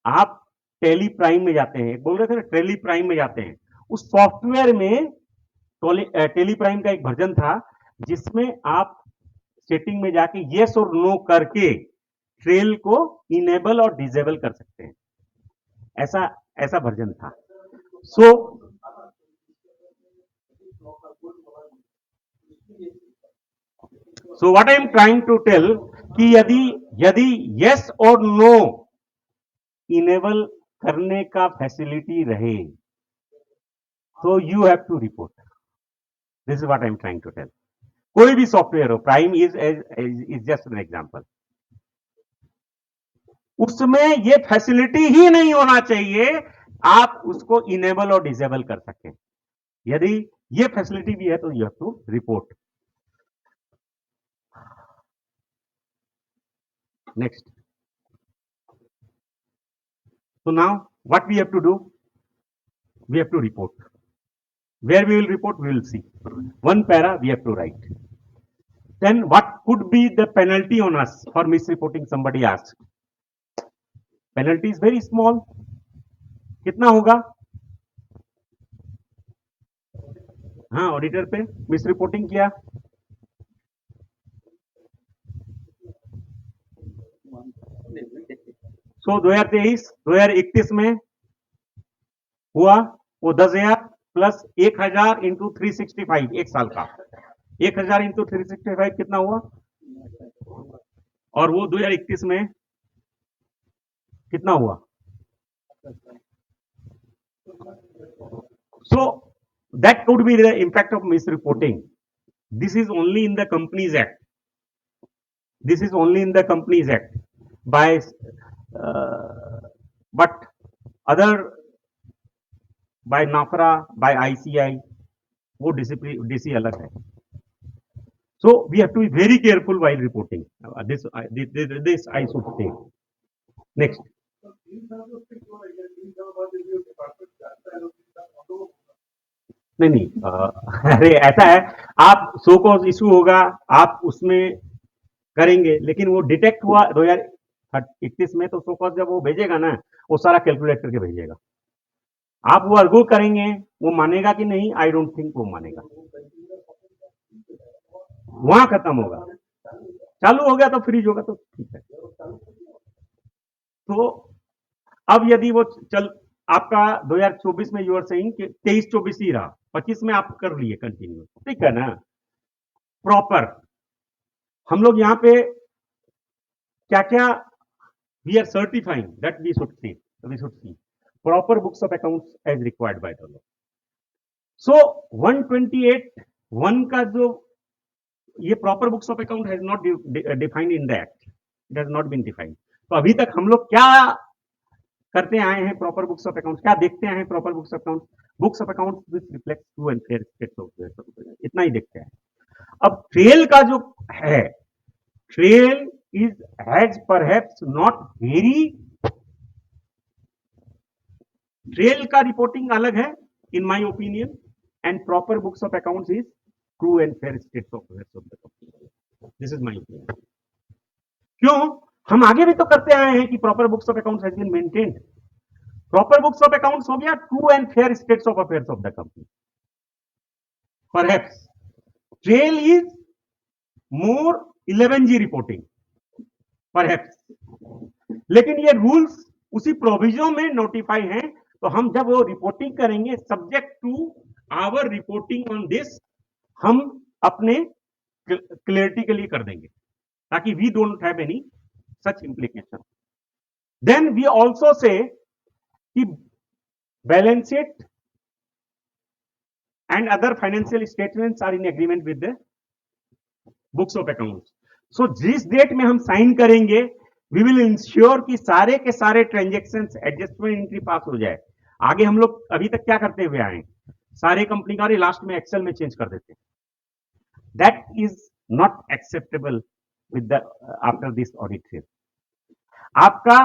आप टेली प्राइम में जाते हैं, बोल रहे थे ना टेली प्राइम में जाते हैं, उस सॉफ्टवेयर में टेली प्राइम का एक वर्जन था जिसमें आप सेटिंग में जाके यस और नो करके ट्रेल को इनेबल और डिसेबल कर सकते हैं, ऐसा वर्जन था। So what I am trying to tell कि यदि यस और नो इनेबल करने का फैसिलिटी रहे तो you have to report, this is what I am trying to tell. कोई भी सॉफ्टवेयर हो, prime is just an example, उसमें ये फैसिलिटी ही नहीं होना चाहिए आप उसको इनेबल और डिसेबल कर सकें, यदि ये फैसिलिटी भी है तो you have to report. Next, so now what we have to do, we have to report, where we will report we will see, one para we have to write, then what could be the penalty on us for misreporting, somebody asked, penalty is very small, कितना होगा, हाँ auditor पे मिसरिपोर्टिंग किया, सो 2023-2031 में हुआ वो 10,000, plus 1000 into 365 एक साल का, 1000 इंटू 365 कितना हुआ, और वो 2021 में कितना हुआ। So that could be the impact of misreporting. This is only in the Companies Act. This is only in the Companies Act. By but other by NAFRA, by ICI, वो DC अलग है. So we have to be very careful while reporting. This I should say. Next. नहीं अरे ऐसा है, आप show cause issue होगा, आप उसमें करेंगे, लेकिन वो डिटेक्ट हुआ 2021 में, तो सो कॉज जब वो भेजेगा ना, वो सारा कैलकुलेट करके भेजेगा। आप वो अर्गू करेंगे, वो मानेगा कि नहीं, आई डोंट थिंक वो मानेगा, वहां खत्म होगा। चालू हो गया तो फ्रीज होगा तो ठीक है। तो अब यदि वो चल आपका 2024 में यू आर सेइंग कि 23-24 ही रहा, 25 में आप कर लिए कंटिन्यू, ठीक है ना। प्रॉपर हम लोग यहाँ पे क्या क्या we are certifying that we should see proper books of accounts as required by the law. So 128(1) का जो ये proper books of account has not defined in the act, it has not been defined. तो अभी तक हम लोग क्या करते आए हैं प्रॉपर बुक्स ऑफ अकाउंट्स, क्या देखते आए हैं proper books of accounts, books of accounts which reflect true and fair states of affairs, इतना ही देखते हैं। अब ट्रेल का जो है, trail is has perhaps not very, trail का रिपोर्टिंग अलग है इन my opinion, and proper books of accounts is true and fair states of affairs of the company. This is my opinion. क्यों? हम आगे भी तो करते आए हैं कि proper books of accounts has been maintained. Proper books of accounts हो गया true and fair states of affairs of the company. Perhaps trail is more 11G reporting perhaps, लेकिन ये रूल्स उसी प्रोविजन में नोटिफाई हैं, तो हम जब वो रिपोर्टिंग करेंगे subject to our reporting on this, हम अपने क्लियरिटी के लिए कर देंगे ताकि we don't have any such implication. Then we also say कि balance sheet and other financial statements are in agreement with the books of accounts. So जिस date में हम साइन करेंगे, we will ensure कि सारे के सारे ट्रांजेक्शंस एडजस्टमेंट एंट्री पास हो जाए। आगे हम लोग अभी तक क्या करते हुए आए, सारे कंपनी का लास्ट में एक्सेल में चेंज कर देते हैं। That is not acceptable with the after this audit phase. आपका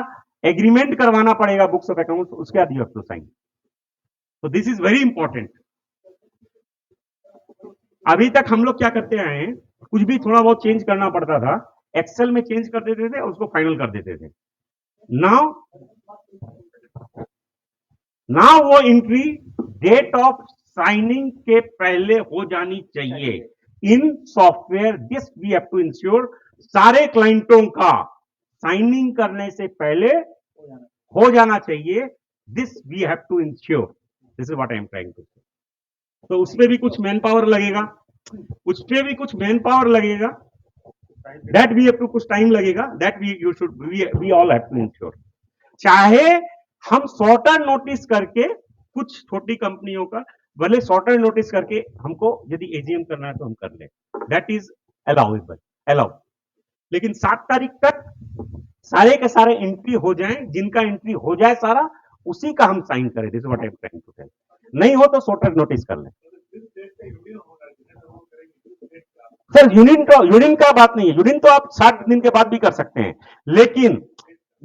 एग्रीमेंट करवाना पड़ेगा बुक्स ऑफ अकाउंट्स, उसके बाद यू हैव टू साइन। तो दिस इज वेरी इंपॉर्टेंट। अभी तक हम लोग क्या करते आए हैं, कुछ भी थोड़ा बहुत चेंज करना पड़ता था, एक्सेल में चेंज कर देते थे और उसको फाइनल कर देते थे। नाउ वो एंट्री डेट ऑफ साइनिंग के पहले हो जानी चाहिए in software. This we have to ensure सारे क्लाइंटों का साइनिंग करने से पहले हो जाना चाहिए। This we have to ensure, this is what I am trying to say. तो उसमें भी कुछ मैन पावर लगेगा, उसमें भी कुछ मैन पावर लगेगा, दैट वी हैव टू, कुछ टाइम लगेगा, that we all have to ensure. चाहे हम शॉर्टर नोटिस करके, कुछ छोटी कंपनियों का भले शॉर्टर नोटिस करके हमको यदि एजीएम करना है तो हम कर ले, दैट इज अलाउ। लेकिन 7 तारीख तक सारे के सारे एंट्री हो जाएं, जिनका एंट्री हो जाए सारा, उसी का हम साइन करें। This what I am trying to tell. नहीं हो तो शॉर्टर नोटिस कर लें। सर यूनियन का बात नहीं है, यूनियन तो आप 60 दिन के बाद भी कर सकते हैं, लेकिन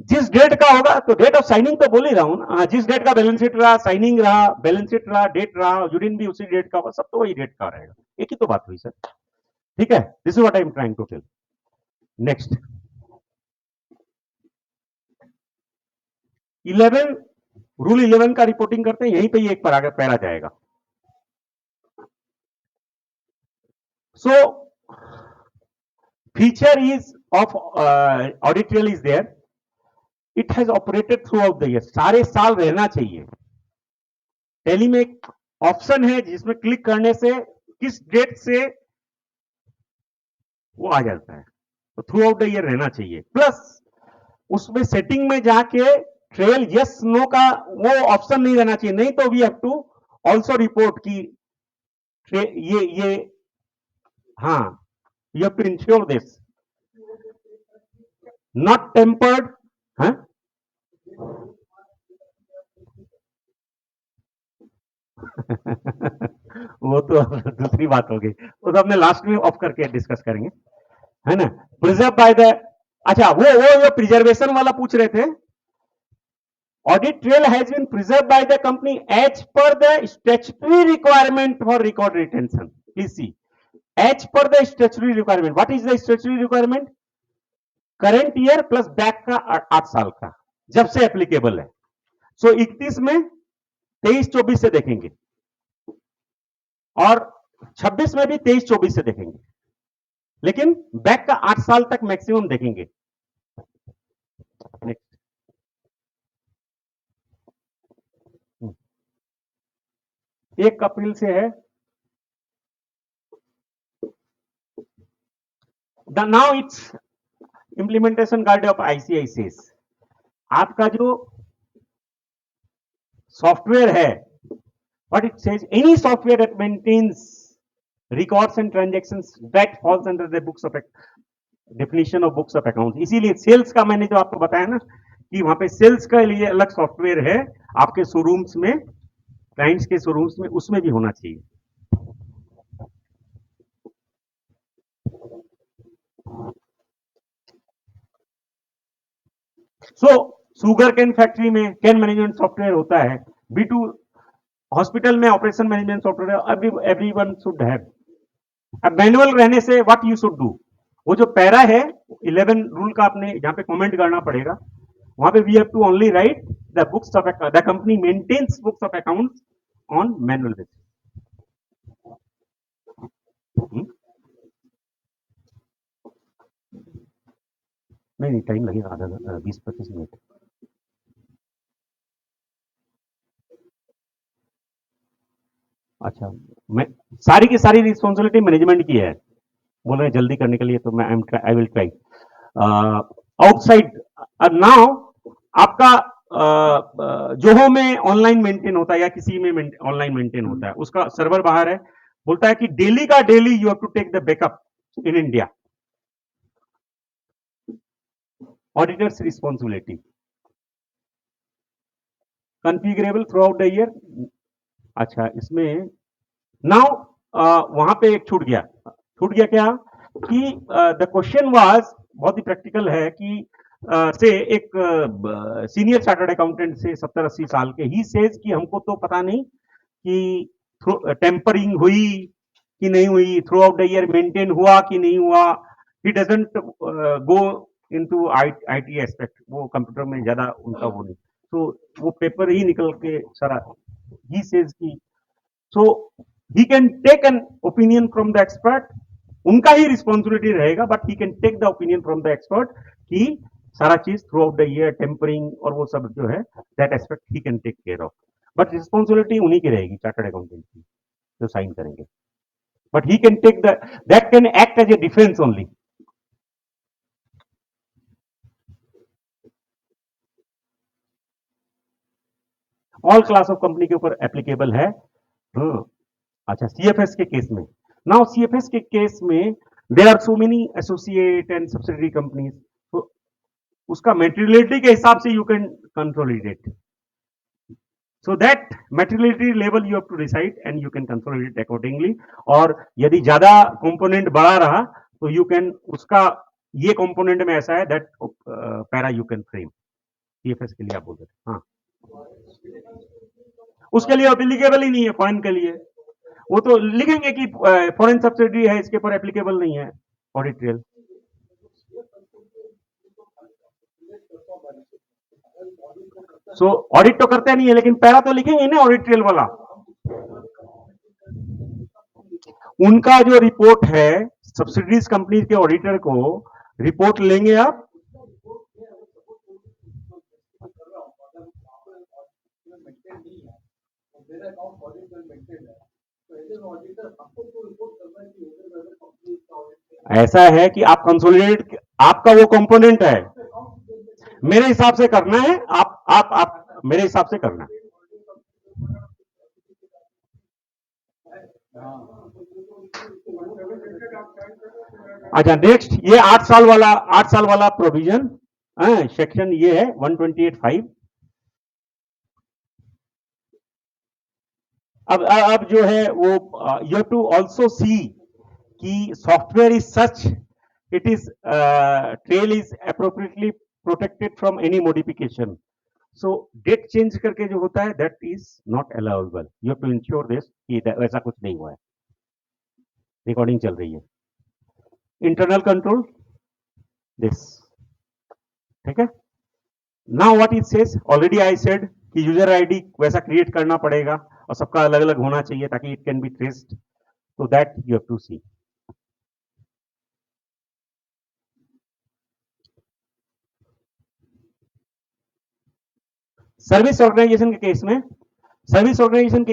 जिस डेट का होगा, तो डेट ऑफ साइनिंग तो बोल ही रहा हूं ना, जिस डेट का बैलेंस शीट रहा, साइनिंग रहा, बैलेंस शीट रहा, डेट रहा, यूनियन भी उसी डेट का होगा, सब तो वही डेट का रहेगा। एक ही तो बात हुई सर, ठीक है। This is what I am trying to tell. Next 11 rule 11 का रिपोर्टिंग करते हैं, यहीं पे ही एक पैरा जाएगा। So feature is of audit trail is there, it has operated throughout the year, सारे साल रहना चाहिए। टैली में ऑप्शन है जिसमें क्लिक करने से किस डेट से वो आ जाता है, तो थ्रू आउट द ईयर रहना चाहिए। प्लस उसमें सेटिंग में जाके ट्रेल यस नो का वो ऑप्शन नहीं रहना चाहिए, नहीं तो we have to also report की ये हाँ, you have to ensure this not tampered. हाँ, वो तो दूसरी बात होगी, वो तो हमने लास्ट में ऑफ करके डिस्कस करेंगे, है ना। प्रिजर्व बाय द, अच्छा वो प्रिजर्वेशन वाला पूछ रहे थे। Audit trail has been preserved by the company as per the statutory requirement for record retention. Please see, as per the statutory requirement. What is the statutory requirement? Current year plus back का 8 साल का, जब से applicable है। सो 31 में 23-24 से देखेंगे और 26 में भी 23-24 से देखेंगे, लेकिन बैक का 8 साल तक मैक्सिमम देखेंगे। नेक्स्ट, 1 अप्रैल से है। Now its implementation guide of ICICI. आपका जो सॉफ्टवेयर है, what it says, any software that maintains records and transactions that falls under the books of definition of books of account. इसीलिए सेल्स का मैंने जो आपको बताया ना कि वहां पे सेल्स के लिए अलग सॉफ्टवेयर है, आपके शोरूम्स में, क्लाइंट्स के शोरूम्स में, उसमें भी होना चाहिए। सो शुगर कैन फैक्ट्री में कैन मैनेजमेंट सॉफ्टवेयर होता है, B2 हॉस्पिटल में operation management software, everyone should have. अब मैनुअल रहने से व्हाट यू शुड डू, वो जो पैरा है 11 रूल का आपने यहां पे कमेंट करना पड़ेगा, वहां पे we have to only write the books of the company maintains books of accounts on manual basis. नहीं टाइम लगेगा, आधा 20-25 मिनट। अच्छा, मैं सारी की सारी रिस्पॉन्सिबिलिटी मैनेजमेंट की है, बोल रहे हैं जल्दी करने के लिए, तो मैं I will try. Outside now आपका जोहो में ऑनलाइन मेंटेन होता है या किसी में ऑनलाइन मेंटेन होता है, उसका सर्वर बाहर है, बोलता है कि डेली का daily you have to take the backup in India, auditors responsibility, configurable throughout the year. अच्छा, इसमें नाउ वहां पे एक छूट गया क्या कि द क्वेश्चन वाज, बहुत ही प्रैक्टिकल है कि से एक सीनियर चार्टर्ड अकाउंटेंट से 70-80 साल के, ही सेज कि हमको तो पता नहीं कि टेम्परिंग हुई कि नहीं हुई, through out the year maintain हुआ कि नहीं हुआ। He doesn't go into IT aspect, वो कंप्यूटर में ज्यादा उनका वो नहीं, तो वो पेपर ही निकल के सारा, ही सेज कि so he can take an opinion from the expert, उनका ही रिस्पॉन्सिबिलिटी रहेगा, but he can take the opinion from the expert कि सारा चीज throughout the year tampering और वो सब जो है, that aspect he can take care of, but responsibility उन्हीं की रहेगी, चार्टर्ड अकाउंटेंट की, जो साइन करेंगे, but he can take the, that can act as a defence only. All class of company के ऊपर एप्लीकेबल है। अच्छा, सीएफएस के केस में, नाउ सीएफएस के केस में there are so many associate and subsidiary companies, तो उसका मेटेरियलिटी के हिसाब से you can consolidate, so that materiality level you have to decide and you can consolidate accordingly. और यदि ज्यादा कंपोनेंट बड़ा रहा तो यू कैन उसका, ये कंपोनेंट में ऐसा है that para you can frame, CFS के लिए आप बोल सकते। हाँ, उसके लिए एप्लीकेबल ही नहीं है, फॉरेन के लिए वो तो लिखेंगे कि फॉरेन सब्सिडी है, इसके ऊपर एप्लीकेबल नहीं है ऑडिट ट्रेल। सो ऑडिट तो करते नहीं है, लेकिन पैरा तो लिखेंगे ना ऑडिट ट्रेल वाला। उनका जो रिपोर्ट है, सब्सिडीज कंपनी के ऑडिटर को रिपोर्ट लेंगे आप, ऐसा है कि आप कंसोलिडेट, आपका वो कंपोनेंट है, मेरे हिसाब से करना है, आप मेरे हिसाब से करना है। अच्छा, नेक्स्ट ये 8 साल वाला प्रोविजन सेक्शन ये है 128(5). अब जो है वो you have to also see कि software is such, it is trail is appropriately protected from any modification. So date change करके जो होता है that is not allowable. You have to ensure this कि वैसा कुछ नहीं हुआ है। रिकॉर्डिंग चल रही है। इंटरनल कंट्रोल दिस, ठीक है। Now what it says, already I said कि यूजर आईडी वैसा क्रिएट करना पड़ेगा और सबका अलग अलग होना चाहिए ताकि इट कैन बी ट्रेस्ड, तो that you have to see. Service organisation के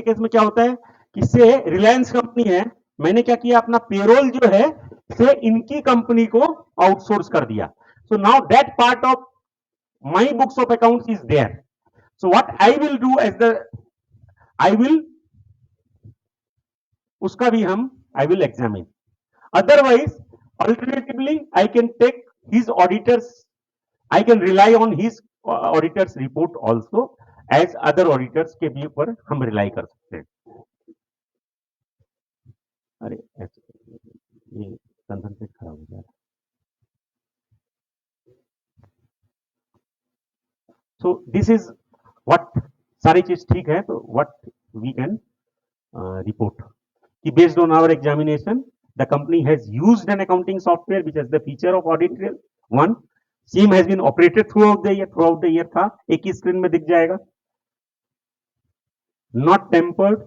केस में क्या होता है कि से रिलायंस कंपनी है, मैंने क्या किया, अपना पेरोल जो है से इनकी कंपनी को आउटसोर्स कर दिया। So now that part of my books of accounts is there. So what I will do as the I will उसका भी I will examine. Otherwise alternatively I can take his auditors, I can rely on his auditors report also, as other auditors के भी ऊपर हम rely कर सकते हैं। अरे ये कंसंट्रेट खराब हो जा रहा है। सो दिस इज व्हाट, सारी चीज ठीक है, तो व्हाट वी कैन रिपोर्ट कि based on our examination the company has used an accounting software which has the feature of audit trail 1, same has been operated throughout the year था, एक ही screen में दिख जाएगा। not tempered,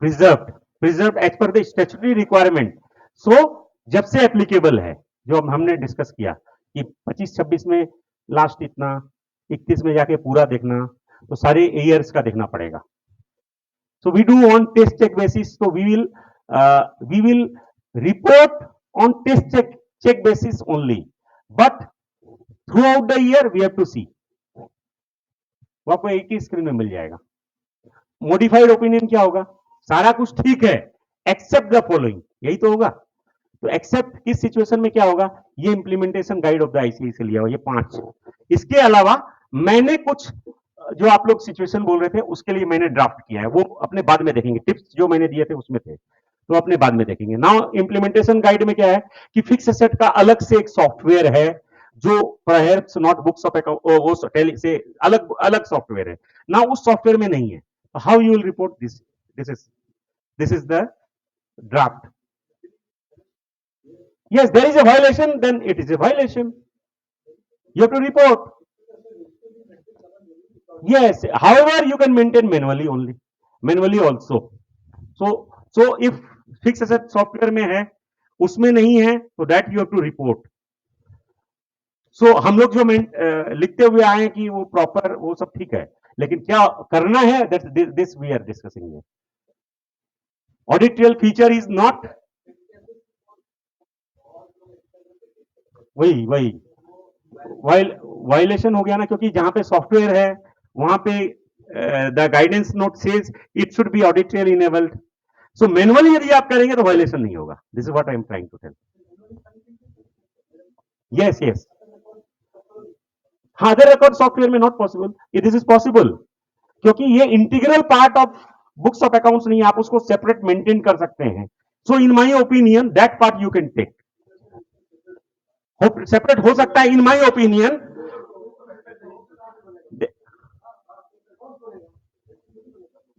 preserved as per the statutory requirement। so जब से applicable है, जो हमने डिस्कस किया कि 25-26 में लास्ट इतना, 31 में जाके पूरा देखना, तो सारे ईयर्स का देखना पड़ेगा। So we do on test check basis. So we will report on test check basis only. But throughout the year we have to see. वो आपको एक ही स्क्रीन में मिल जाएगा। मॉडिफाइड ओपिनियन क्या होगा, सारा कुछ ठीक है एक्सेप्ट द फॉलोइंग, यही तो होगा। तो एक्सेप्ट किस सिचुएशन में क्या होगा, ये implementation guide of the ICI से लिया हुआ, ये 5। इसके अलावा मैंने कुछ जो आप लोग सिचुएशन बोल रहे थे उसके लिए मैंने ड्राफ्ट किया है, वो अपने बाद में देखेंगे। टिप्स जो मैंने दिए थे उसमें थे, तो अपने बाद में देखेंगे। नाउ इंप्लीमेंटेशन गाइड में क्या है कि फिक्स एसेट का अलग से एक सॉफ्टवेयर है जो perhaps not books of account, वो से अलग सॉफ्टवेयर है ना, उस सॉफ्टवेयर में नहीं है। How you will report this, this is the draft. yes, there is a violation, then it is a violation, you have to report। yes, however you can maintain manually only, manually also। so if fixed asset software में है, उसमें नहीं है, तो that you have to report। so हम लोग जो लिखते हुए आए हैं कि वो प्रॉपर, वो सब ठीक है, लेकिन क्या करना है, this we are discussing here। audit trail feature is not, वही वायलेशन हो गया ना, क्योंकि जहां पे सॉफ्टवेयर है वहां पे the guidance note says it should be audit trail enabled. So manually यदि आप करेंगे तो वायलेशन नहीं होगा। This is what I am trying to tell. Yes हाँ, अदर रिकॉर्ड सॉफ्टवेयर में not possible, this is possible, क्योंकि ये integral part of books of accounts नहीं है, आप उसको सेपरेट मेंटेन कर सकते हैं। So in my opinion that part you can take, separate हो सकता है इन माई ओपिनियन।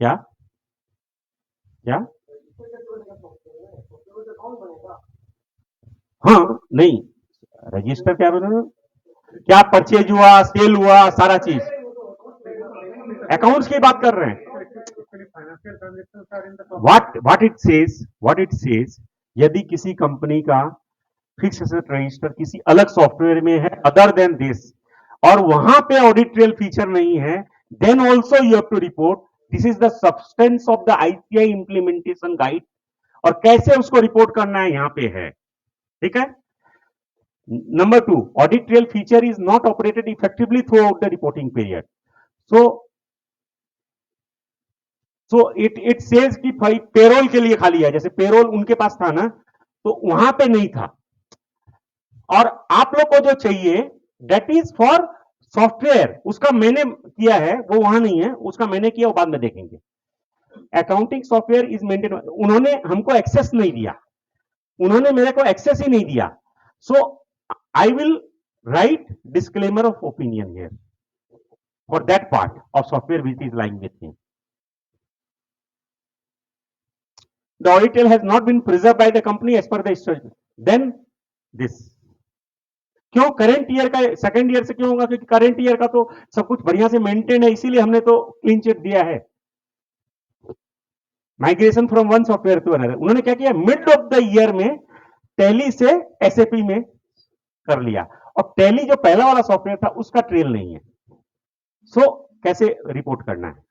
क्या हाँ, नहीं, रजिस्टर क्या बना, क्या परचेज हुआ, सेल हुआ, सारा चीज अकाउंट्स की बात कर रहे हैं। व्हाट इट सेज, यदि किसी कंपनी का फिक्स एसेट रजिस्टर किसी अलग सॉफ्टवेयर में है अदर देन दिस, और वहां पे ऑडिट ट्रेल फीचर नहीं है, then also you have to report. This is the substance of the ICI implementation guide और कैसे उसको रिपोर्ट करना है यहां पे है, ठीक है। Number 2, audit trail feature is not operated effectively through out the reporting period. So it says कि भाई पेरोल के लिए खाली है, जैसे पेरोल उनके पास था ना, तो वहां पे नहीं था। और आप लोग को जो चाहिए दैट इज फॉर सॉफ्टवेयर, उसका मैंने किया है, वो वहां नहीं है, उसका मैंने किया वो बाद में देखेंगे। अकाउंटिंग सॉफ्टवेयर इज मेंटेन, उन्होंने हमको एक्सेस नहीं दिया, उन्होंने मेरे को एक्सेस ही नहीं दिया। So I will write disclaimer of opinion here for that part of software which is lying with him. The audit trail has not been preserved by the company as per the strategy. Then this. क्यों current year का second year से क्यों होगा? क्योंकि current year का तो सब कुछ बढ़िया से मेंटेन है, इसीलिए हमने तो क्लीन चिट दिया है। Migration from one software to another, उन्होंने क्या किया, मिड ऑफ द ईयर में टैली से एसएपी में कर लिया, और टैली जो पहला वाला सॉफ्टवेयर था उसका ट्रेल नहीं है। सो कैसे रिपोर्ट करना है?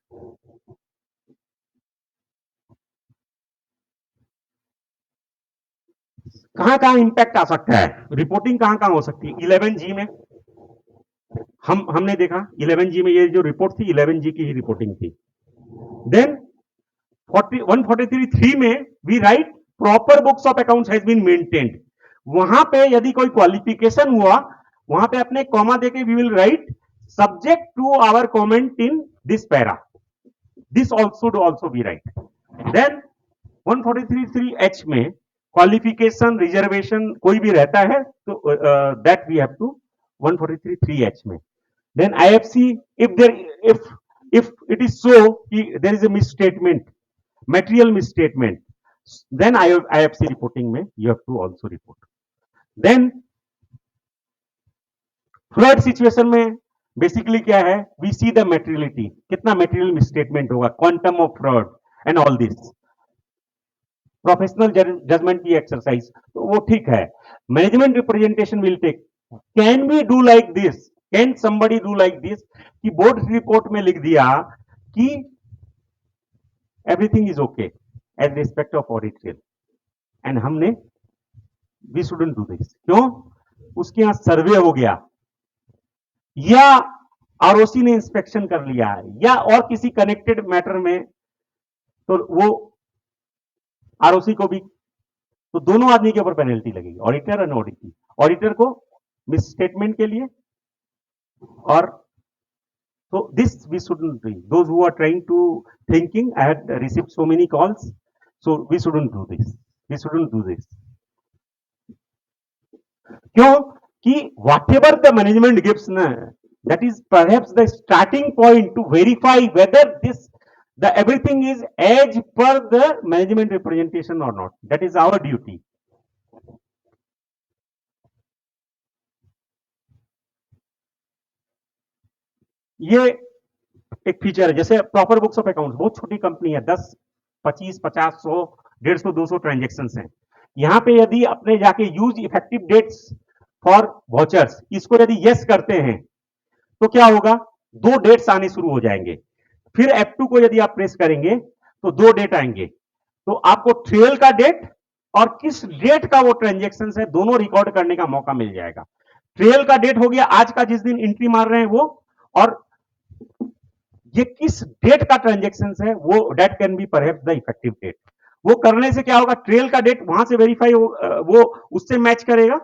कहां कहां इंपैक्ट आ सकता है, रिपोर्टिंग कहां कहां हो सकती है? 11G में हमने देखा, 11G में ये जो रिपोर्ट थी 11G की ही रिपोर्टिंग थी। देन 143(3) में we write proper books of accounts has been maintained. वहां पे यदि कोई क्वालिफिकेशन हुआ, वहां पे अपने कॉमा देके we will write subject to our comment in this para, this also be write. Then 143(3)H में क्वालिफिकेशन रिजर्वेशन कोई भी रहता है तो that we have to 143(3)H में। Then IFC, if it is so there is a misstatement, material misstatement, then IFC reporting में you have to also report. Then flood situation में basically क्या है, वी सी द मेटेरियलिटी, कितना material misstatement होगा, quantum of fraud and all this. Professional judgement की exercise तो वो ठीक है। Management representation will take, can we do like this, can somebody do like this, कि बोर्ड रिपोर्ट में लिख दिया कि everything is okay as respect of audit trail, and हमने वी शुडंट डू दिस। क्यों? उसके यहां सर्वे हो गया, या आरओसी ने इंस्पेक्शन कर लिया, या और किसी कनेक्टेड मैटर में, तो वो आरओसी को भी, तो दोनों आदमी के ऊपर पेनल्टी लगेगी, ऑडिटर और ऑडिटर। ऑडिटर को मिस स्टेटमेंट के लिए, और so this we shouldn't do. Those who are trying to thinking, I had received so many calls, so we shouldn't do this, we shouldn't do this. क्यों कि whatever the management gives na, that is perhaps the starting point to verify whether this the everything is as per the management representation or not. That is our duty. ये एक feature है, जैसे proper books of accounts, बहुत छोटी company है, 10, 25, 50, 100, 150, 200 transaction हैं। यहां पे यदि अपने जाके use effective dates for vouchers, इसको यदि यस करते हैं तो क्या होगा, 2 डेट्स आने शुरू हो जाएंगे। फिर F2 को यदि आप प्रेस करेंगे तो 2 डेट आएंगे, तो आपको ट्रेल का डेट और किस डेट का वो ट्रांजेक्शन है दोनों रिकॉर्ड करने का मौका मिल जाएगा। ट्रेल का डेट हो गया आज का, जिस दिन एंट्री मार रहे हैं वो, और ये किस डेट का ट्रांजेक्शन है वो, date can be perhaps the effective date. वो करने से क्या होगा, ट्रेल का डेट वहां से वेरीफाई वो उससे मैच करेगा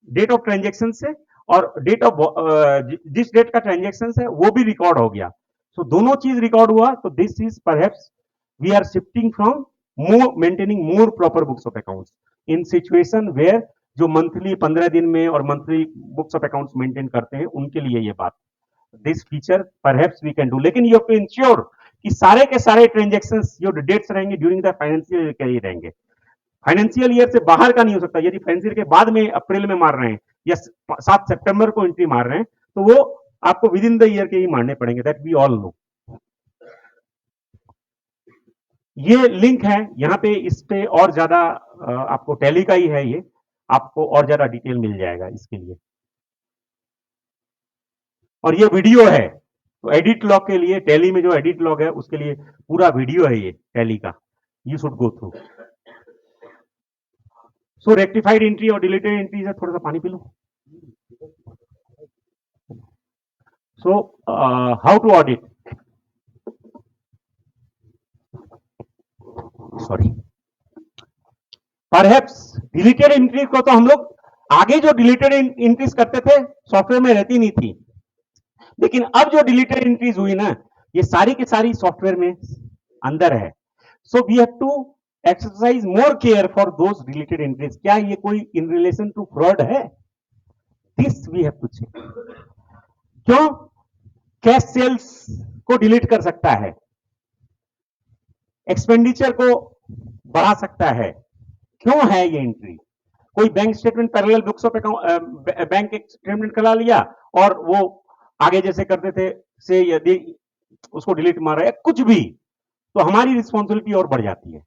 डेट ऑफ ट्रांजेक्शन से, और डेट ऑफ जिस डेट का ट्रांजेक्शन है वो भी रिकॉर्ड हो गया। सो दोनों चीज रिकॉर्ड हुआ, तो this is perhaps we are shifting from more maintaining more proper books of accounts in situation where जो मंथली 15 दिन में और monthly books of accounts maintain करते हैं उनके लिए ये बात, this feature perhaps we can do. लेकिन यू हैव टू इंश्योर कि सारे के सारे ट्रांजेक्शन जो डेट्स रहेंगे ड्यूरिंग द फाइनेंशियल ईयर के ही रहेंगे, फाइनेंशियल ईयर से बाहर का नहीं हो सकता। यदि फाइनेंशियल के बाद में अप्रैल में मार रहे हैं या 7 सितंबर को एंट्री मार रहे हैं तो वो आपको विद इन द ईयर के ही मारने पड़ेंगे, दैट वी ऑल नो। ये लिंक है यहां पे, इस पे और ज्यादा आपको टैली का ही है, ये आपको और ज्यादा डिटेल मिल जाएगा इसके लिए, और ये वीडियो है तो एडिट लॉग के लिए, टैली में जो एडिट लॉग है उसके लिए पूरा वीडियो है ये टैली का, you should go through. So rectified entry और डिलीटेड एंट्री है, थोड़ा सा पानी पी लो. So how to audit, sorry, perhaps deleted entry को तो हम लोग आगे जो डिलीटेड एंट्रीज करते थे सॉफ्टवेयर में रहती नहीं थी, लेकिन अब जो डिलीटेड एंट्रीज हुई ना, ये सारी की सारी सॉफ्टवेयर में अंदर है. So we have to exercise more care for those deleted entries. क्या ये कोई इन रिलेशन टू फ्रॉड है? This we have to check. क्यों? कैश सेल्स को डिलीट कर सकता है, एक्सपेंडिचर को बढ़ा सकता है. क्यों है ये एंट्री? कोई bank statement parallel books of account bank statement करा लिया और वो आगे जैसे करते थे से यदि उसको डिलीट मारा या कुछ भी, तो हमारी रिस्पॉन्सिबिलिटी और बढ़ जाती है.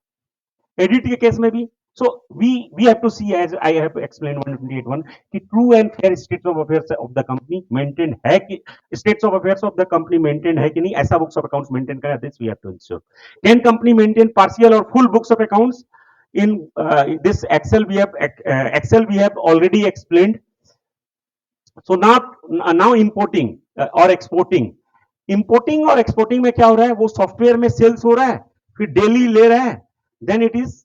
एडिट के केस में भी. So we have to see, as I have explain 128(1) कि true and fair states of affairs of the company maintain है कि states of affairs of the company maintain है कि नहीं, ऐसा बुक्स ऑफ अकाउंट्स मेंटेन करें. This we have to ensure. Can company maintain partial और full books of accounts? In this Excel we have already explained. So now importing or exporting. Importing और exporting में क्या हो रहा है? वो software में सेल्स हो रहा है, फिर डेली ले रहा है, देन इट इज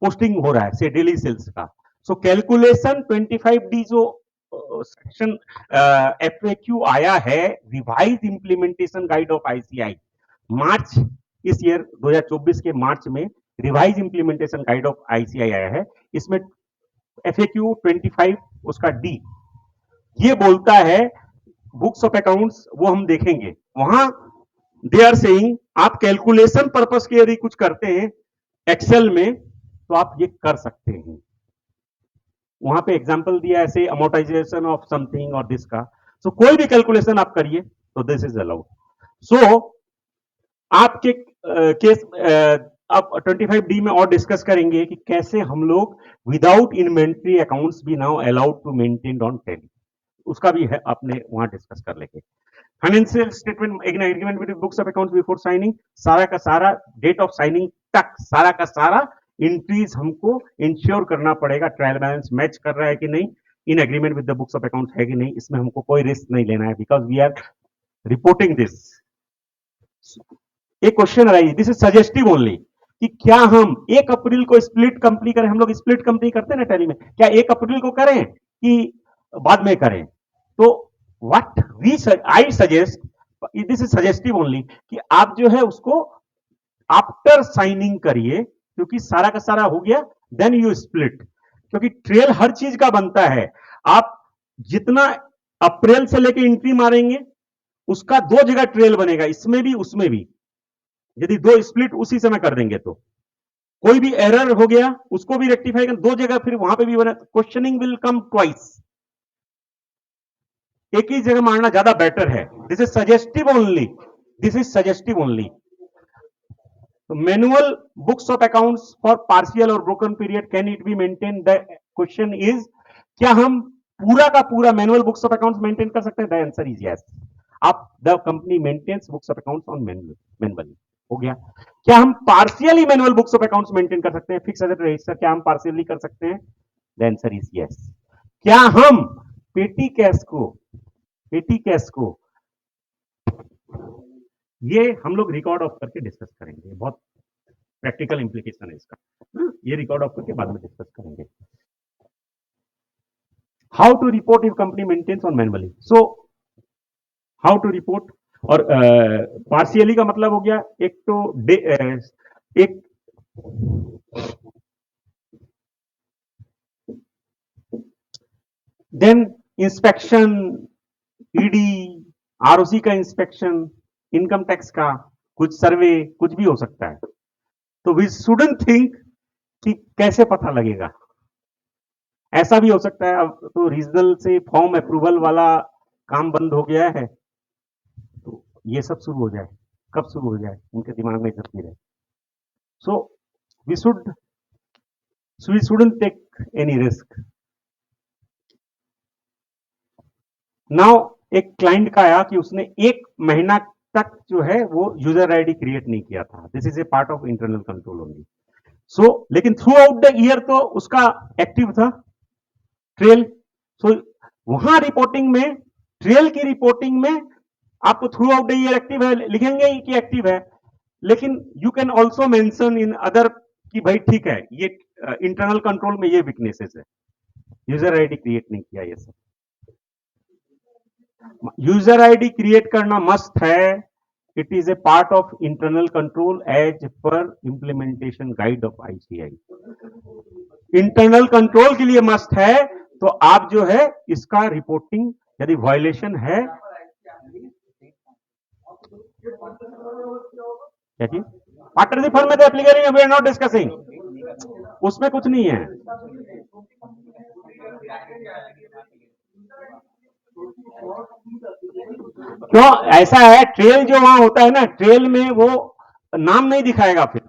पोस्टिंग हो रहा है से डेली सेल्स का. सो कैलकुलेशन 25D जो सेक्शन FAQ आया है, revise implementation guide of ICI, मार्च इस ईयर 2024 के मार्च में revise implementation guide of ICI आया है. इसमें FAQ 25 उसका D ये बोलता है बुक्स ऑफ अकाउंट्स, वो हम देखेंगे. वहां दे आर सेइंग आप कैलकुलेशन पर्पस के यदि कुछ करते हैं एक्सेल में तो आप ये कर सकते हैं. वहां पे एग्जांपल दिया ऐसे अमोर्टाइजेशन ऑफ समथिंग और दिस का. सो कोई भी कैलकुलेशन आप करिए तो दिस इज अलाउड. सो आपके केस अब 25D में और डिस्कस करेंगे कि कैसे हम लोग विदाउट इन्वेंट्री अकाउंट्स भी now allowed to maintain on Tally. उसका भी है, आपने वहां डिस्कस कर लेंगे. Financial statement agreement with books of accounts before signing, सारा का सारा डेट ऑफ साइनिंग तक सारा का सारा एंट्रीज हमको इंश्योर करना पड़ेगा. ट्रायल बैलेंस मैच कर रहा है कि नहीं, in agreement with the books of accounts है कि नहीं, इसमें हमको कोई रिस्क नहीं लेना है, because we are reporting this. एक question arise, this is suggestive only, कि क्या हम 1 अप्रैल को स्प्लिट कंपनी करें? हम लोग स्प्लिट कंपनी करते हैं ना टैली में, क्या 1 अप्रैल को करें कि बाद में करें? तो what we I suggest, this is suggestive only, कि आप जो है उसको आफ्टर साइनिंग करिए, क्योंकि सारा का सारा हो गया, देन यू स्प्लिट. क्योंकि ट्रेल हर चीज का बनता है. आप जितना अप्रैल से लेके एंट्री मारेंगे उसका 2 जगह ट्रेल बनेगा, इसमें भी उसमें भी. यदि 2 स्प्लिट उसी समय कर देंगे तो कोई भी एरर हो गया उसको भी रेक्टिफाई कर 2 जगह, फिर वहां पे भी बना. Questioning will come twice. एक ही जगह मारना ज्यादा बेटर है. This is suggestive only, this is suggestive only. Manual books of accounts for partial और broken period, can it be maintain? The question is, क्या हम पूरा का पूरा manual books of accounts maintain कर सकते हैं? The answer is yes. आप the company maintains books of accounts on manually. हो गया. क्या हम partially manual books of accounts maintain कर सकते हैं? फिक्स एसेट रजिस्टर क्या हम पार्शियली कर सकते हैं? The answer is yes. क्या हम पेटी कैश को ये हम लोग रिकॉर्ड ऑफ करके डिस्कस करेंगे, बहुत प्रैक्टिकल इंप्लीकेशन है इसका. ये रिकॉर्ड ऑफ करके बाद में डिस्कस करेंगे. How to report if company maintains on manually. So how to report, और पार्शियली का मतलब हो गया एक तो एक देन इंस्पेक्शन, ईडी, आरओसी का इंस्पेक्शन, इनकम टैक्स का कुछ सर्वे, कुछ भी हो सकता है. तो वी शुडंट थिंक कि कैसे पता लगेगा. ऐसा भी हो सकता है अब तो रीजनल से फॉर्म अप्रूवल वाला काम बंद हो गया है, तो ये सब शुरू हो जाए. कब शुरू हो जाए उनके दिमाग में चलती रहे. So we shouldn't take any risk. Now एक क्लाइंट का आया कि उसने 1 महीना तक जो है वो यूजर आईडी क्रिएट नहीं किया था. This is a part of internal control only. So लेकिन थ्रू आउट द ईयर तो उसका एक्टिव था ट्रेल। सो वहां रिपोर्टिंग में, ट्रेल की रिपोर्टिंग में आपको through out the year active है लिखेंगे ही कि एक्टिव है, लेकिन you can also mention in other कि भाई ठीक है ये इंटरनल कंट्रोल में ये वीकनेसेस है, यूजर आईडी क्रिएट नहीं किया ये सब। यूजर आईडी क्रिएट करना मस्ट है, it is a part of internal control as per implementation guide of ICI. Internal control के लिए मस्ट है, तो आप जो है इसका रिपोर्टिंग यदि वायलेशन है, क्या चीज पार्टनर दी फर्म में तो application we are not discussing, उसमें कुछ नहीं है। क्यों ऐसा है, ट्रेल जो वहां होता है ना, ट्रेल में वो नाम नहीं दिखाएगा, फिर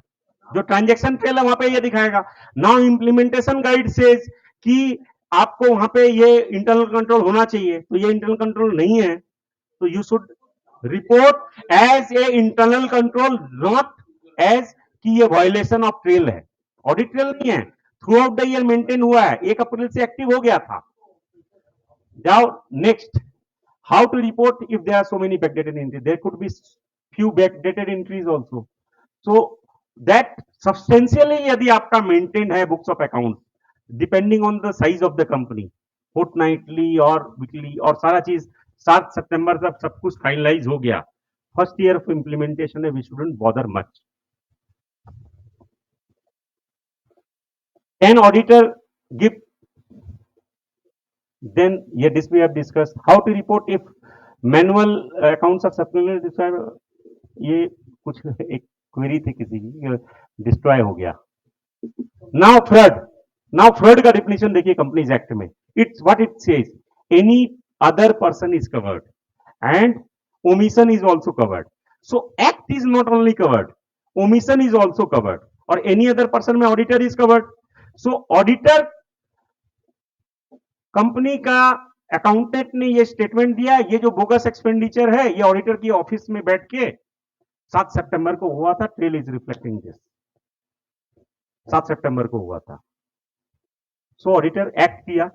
जो ट्रांजैक्शन ट्रेल है वहां पे ये दिखाएगा। नाउ इंप्लीमेंटेशन गाइड सेज कि आपको वहां पे ये इंटरनल कंट्रोल होना चाहिए, तो ये इंटरनल कंट्रोल नहीं है, तो you should report as a internal control, not as कि ये वायलेशन ऑफ ट्रेल है। ऑडिट ट्रेल नहीं है, throughout the year maintain हुआ है, 1 अप्रैल से एक्टिव हो गया था। जाओ next, how to report if there are so many backdated entries. There could be few backdated entries also. So that substantially यदि आपका maintained है books of account, depending on the size of the company, fortnightly और weekly और सारा चीज 7 सितंबर तक सब कुछ फाइनलाइज हो गया, फर्स्ट ईयर ऑफ इम्प्लीमेंटेशन है, we shouldn't bother much. Can auditor give, then yeah, this we have discussed how to report if manual accounts are supplementary। ये कुछ एक क्वेरी थी किसी की, डिस्ट्रॉय हो गया। नाउ फ्रॉड का डिफिनेशन देखिए कंपनीज एक्ट में, it's what it says, any other person is covered and omission is also covered. So act is not only covered, omission is also covered, और any other person में auditor is covered. So auditor, company का accountant ने ये statement दिया, ये जो bogus expenditure है ये ऑडिटर की ऑफिस में बैठ के 7 सितंबर को हुआ था, ट्रेल इज रिफ्लेक्टिंग दिस, 7 सितंबर को हुआ था। सो ऑडिटर एक्ट किया।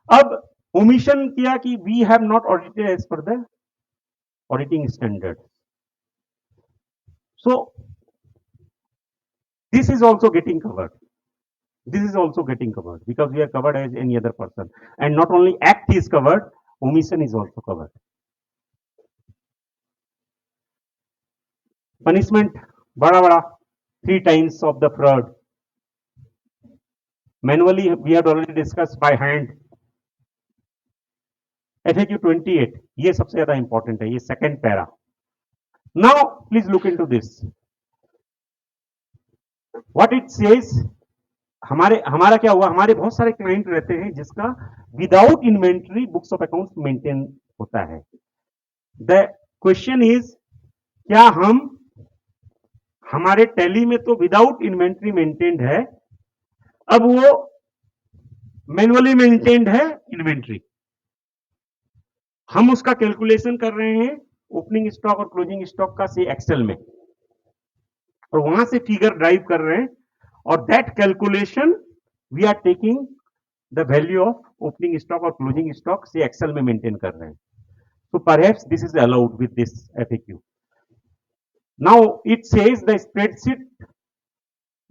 अब ओमिशन किया कि we have not audited as per the auditing standard, so this is also getting covered, this is also getting covered because we are covered as any other person, and not only act is covered, omission is also covered. Punishment bada 3 times of the fraud, manually we had already discussed, by hand FAQ 28, ये सबसे ज्यादा important है, ये second para. Now please look into this, what it says. हमारा क्या हुआ, हमारे बहुत सारे क्लाइंट रहते हैं जिसका without inventory books of accounts maintain होता है। द क्वेश्चन इज, क्या हम, हमारे टैली में तो विदाउट इन्वेंट्री मेंटेन्ड है, अब वो मैनुअली मेंटेन्ड है इन्वेंट्री, हम उसका कैलकुलेशन कर रहे हैं ओपनिंग स्टॉक और क्लोजिंग स्टॉक का से एक्सेल में, और वहां से फिगर ड्राइव कर रहे हैं, और that calculation we are taking the value of opening stock और क्लोजिंग स्टॉक से एक्सेल में मेंटेन कर रहे हैं। So perhaps this is allowed with this FAQ. Now it says the spreadsheet,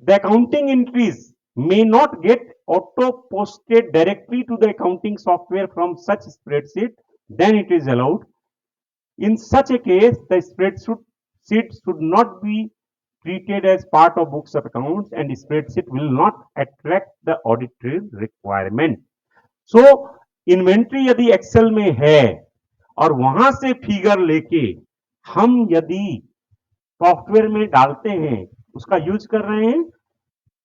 the accounting entries may not get auto posted directly to the accounting software from such spreadsheet, then it is allowed. In such a case, the spreadsheet should not be treated as part of books of accounts, and spreadsheet will not attract the audit trail requirement. So inventory यदि Excel में है और वहां से figure लेके हम यदि software में डालते हैं, उसका यूज कर रहे हैं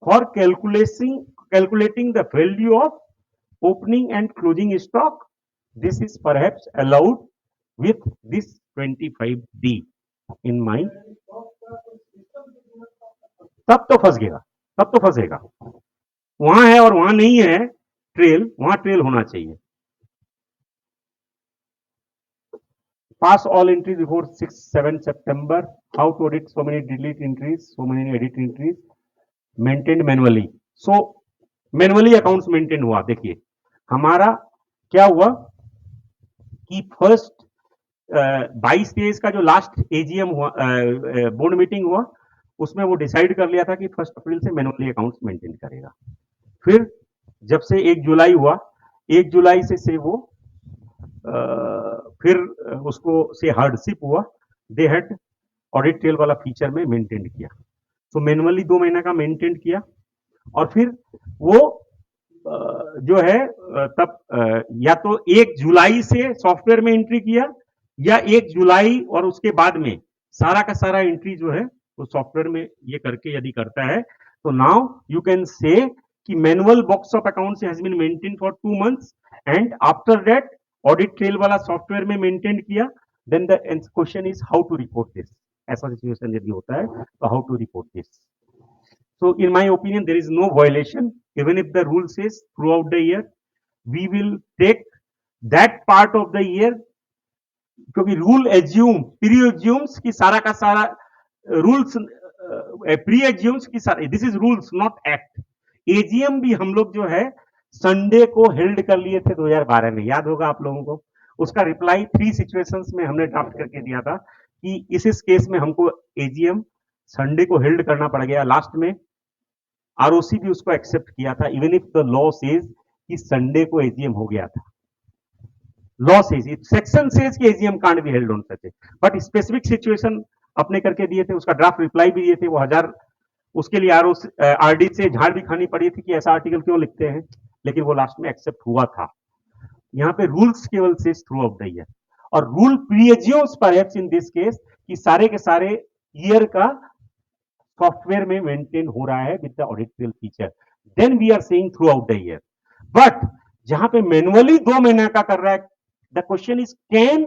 for calculating the value of opening and closing stock, this is perhaps allowed with this 25D in mind. तब तो फंस गया, तब तो फंसेगा, वहां है और वहां नहीं है ट्रेल, वहां ट्रेल होना चाहिए। Pass all entries before 6-7 September. How to audit so many delete entries, so many edit entries. Maintained manually. So manually accounts maintain हुआ। देखिए हमारा क्या हुआ कि फर्स्ट 22 डेज का जो लास्ट एजीएम हुआ, बोर्ड मीटिंग हुआ, उसमें वो डिसाइड कर लिया था कि 1 अप्रैल से मैनुअली अकाउंट्स मेंटेन करेगा। फिर जब से 1 जुलाई हुआ, 1 जुलाई से वो फिर उसको से हार्डशिप हुआ, दे हैड ऑडिट ट्रेल वाला फीचर में मेंटेन किया। तो मैनुअली 2 महीना का मेंटेन किया और फिर वो जो है तब या तो 1 जुलाई से सॉफ्टवेयर में एंट्री किया या 1 जुलाई और उसके बाद में सारा का सारा एंट्री जो है वो सॉफ्टवेयर में ये करके यदि करता है तो नाउ यू कैन से कि manual box of accounts has been maintain for 2 months and after that audit trail वाला सॉफ्टवेयर में मेंटेन किया। Then the question is how to report this. ऐसा सिचुएशन यदि होता है तो how to report this. So in my opinion, there is no violation. Even if the rule says throughout the year, we will take that part of the year, क्योंकि rule assume pre assumes की सारा का सारा rules pre assumes की सारा, this is rules not act. AGM भी हम लोग जो है संडे को हेल्ड कर लिए थे 2012 में, याद होगा आप लोगों को। उसका रिप्लाई 3 सिचुएशंस में हमने ड्राफ्ट करके दिया था कि इस केस में हमको एजीएम संडे को हेल्ड करना पड़ गया। लास्ट में आरओसी भी उसको एक्सेप्ट किया था, even if the law says कि संडे को एजीएम हो गया था। Law says, it section says कि AGM can't be held on such, but specific situation अपने करके दिए थे। उसका ड्राफ्ट रिप्लाई भी दिए थे। वो 1000 उसके लिए आरडी से झाड़ भी खानी पड़ी थी कि ऐसा आर्टिकल क्यों लिखते हैं, लेकिन वो लास्ट में एक्सेप्ट हुआ था। यहाँ पे रूल्स केवल says throughout the year, और rule presumes perhaps in this case कि सारे के सारे ईयर का सॉफ्टवेयर में मेंटेन हो रहा है with the audit trail feature, then we are saying throughout the year. But जहां पे मैनुअली 2 महीना का कर रहा है, the question is can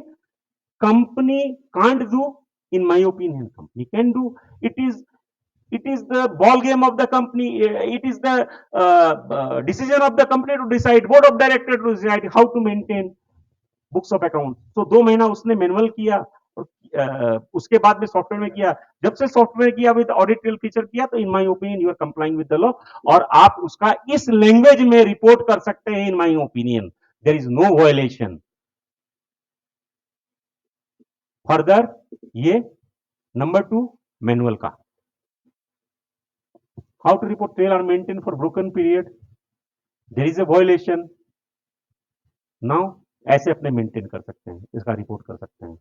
company can't do? In my opinion company can do. It is the ball game of the company. It is the decision of the company to decide, board of directors to decide how to maintain books of account. So 2 महीना उसने manual किया, उसके बाद में software में किया। जब से सॉफ्टवेयर किया विद ऑडिट ट्रेल फीचर किया, तो in my opinion you are complying with the law, और आप उसका इस लैंग्वेज में रिपोर्ट कर सकते हैं। In my opinion there is no violation. Further ये नंबर 2 मैनुअल का, how to report trail or maintain for broken period, there is a violation। now ऐसे अपने मेंटेन कर सकते हैं, इसका रिपोर्ट कर सकते हैं।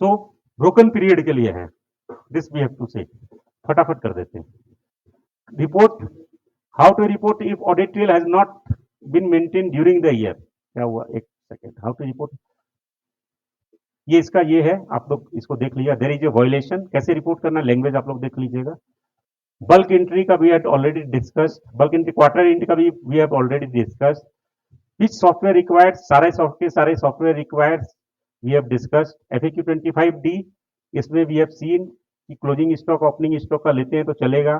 सो ब्रोकन पीरियड के लिए है, दिस वी हैव टू से, फटाफट कर देते हैं। Report, how to report if audit trail has not been maintain during the year. क्या हुआ, एक सेकेंड, हाउ टू रिपोर्ट, ये इसका ये है, आप लोग इसको देख लीजिए। देयर इज ए वायलेशन, कैसे रिपोर्ट करना, लैंग्वेज आप लोग देख लीजिएगा। बल्क एंट्री का we had already discussed, bulk entry quarter entry का भी we have already discussed. Which software required, सारे software required we have discussed. FAQ 25D, इसमें वी हैव सीन कि क्लोजिंग स्टॉक ओपनिंग स्टॉक का लेते हैं तो चलेगा।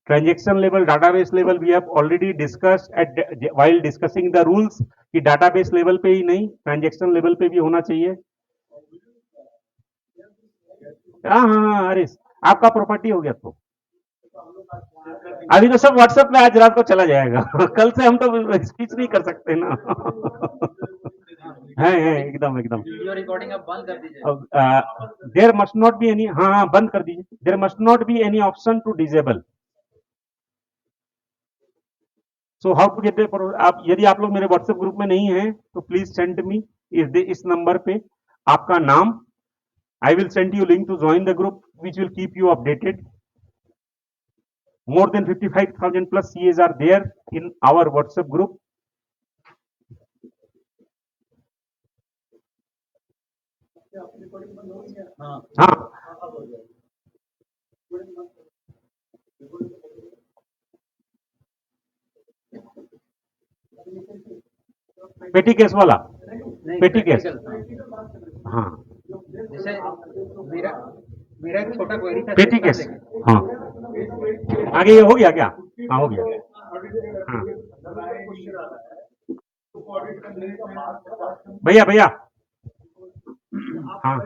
Transaction level, database level we have already discussed at while discussing the rules कि database level पे ही नहीं, ट्रांजेक्शन लेवल पे भी होना चाहिए। हाँ, अरे आपका प्रॉपर्टी हो गया तो अभी तो सब व्हाट्सएप में आज रात को चला जाएगा। कल से हम तो स्पीच नहीं कर सकते ना। है एकदम वीडियो रिकॉर्डिंग अब बंद कर दीजिए। There must not be any, हाँ बंद कर दीजिए। There must not be any option to disable. So how to get, आप यदि आप लोग मेरे व्हाट्सएप ग्रुप में नहीं हैं तो प्लीज सेंड मी इस नंबर पे आपका नाम। I will send you link to join the group which will keep you updated. More than 55,000 plus CAs are there in our WhatsApp group. हाँ, पेटी केस वाला, पेटी केस, हाँ जैसे मेरा एक छोटा क्वेरी था पेटी केस, हाँ आगे ये हो गया क्या? हाँ हो गया। हाँ भैया, हाँ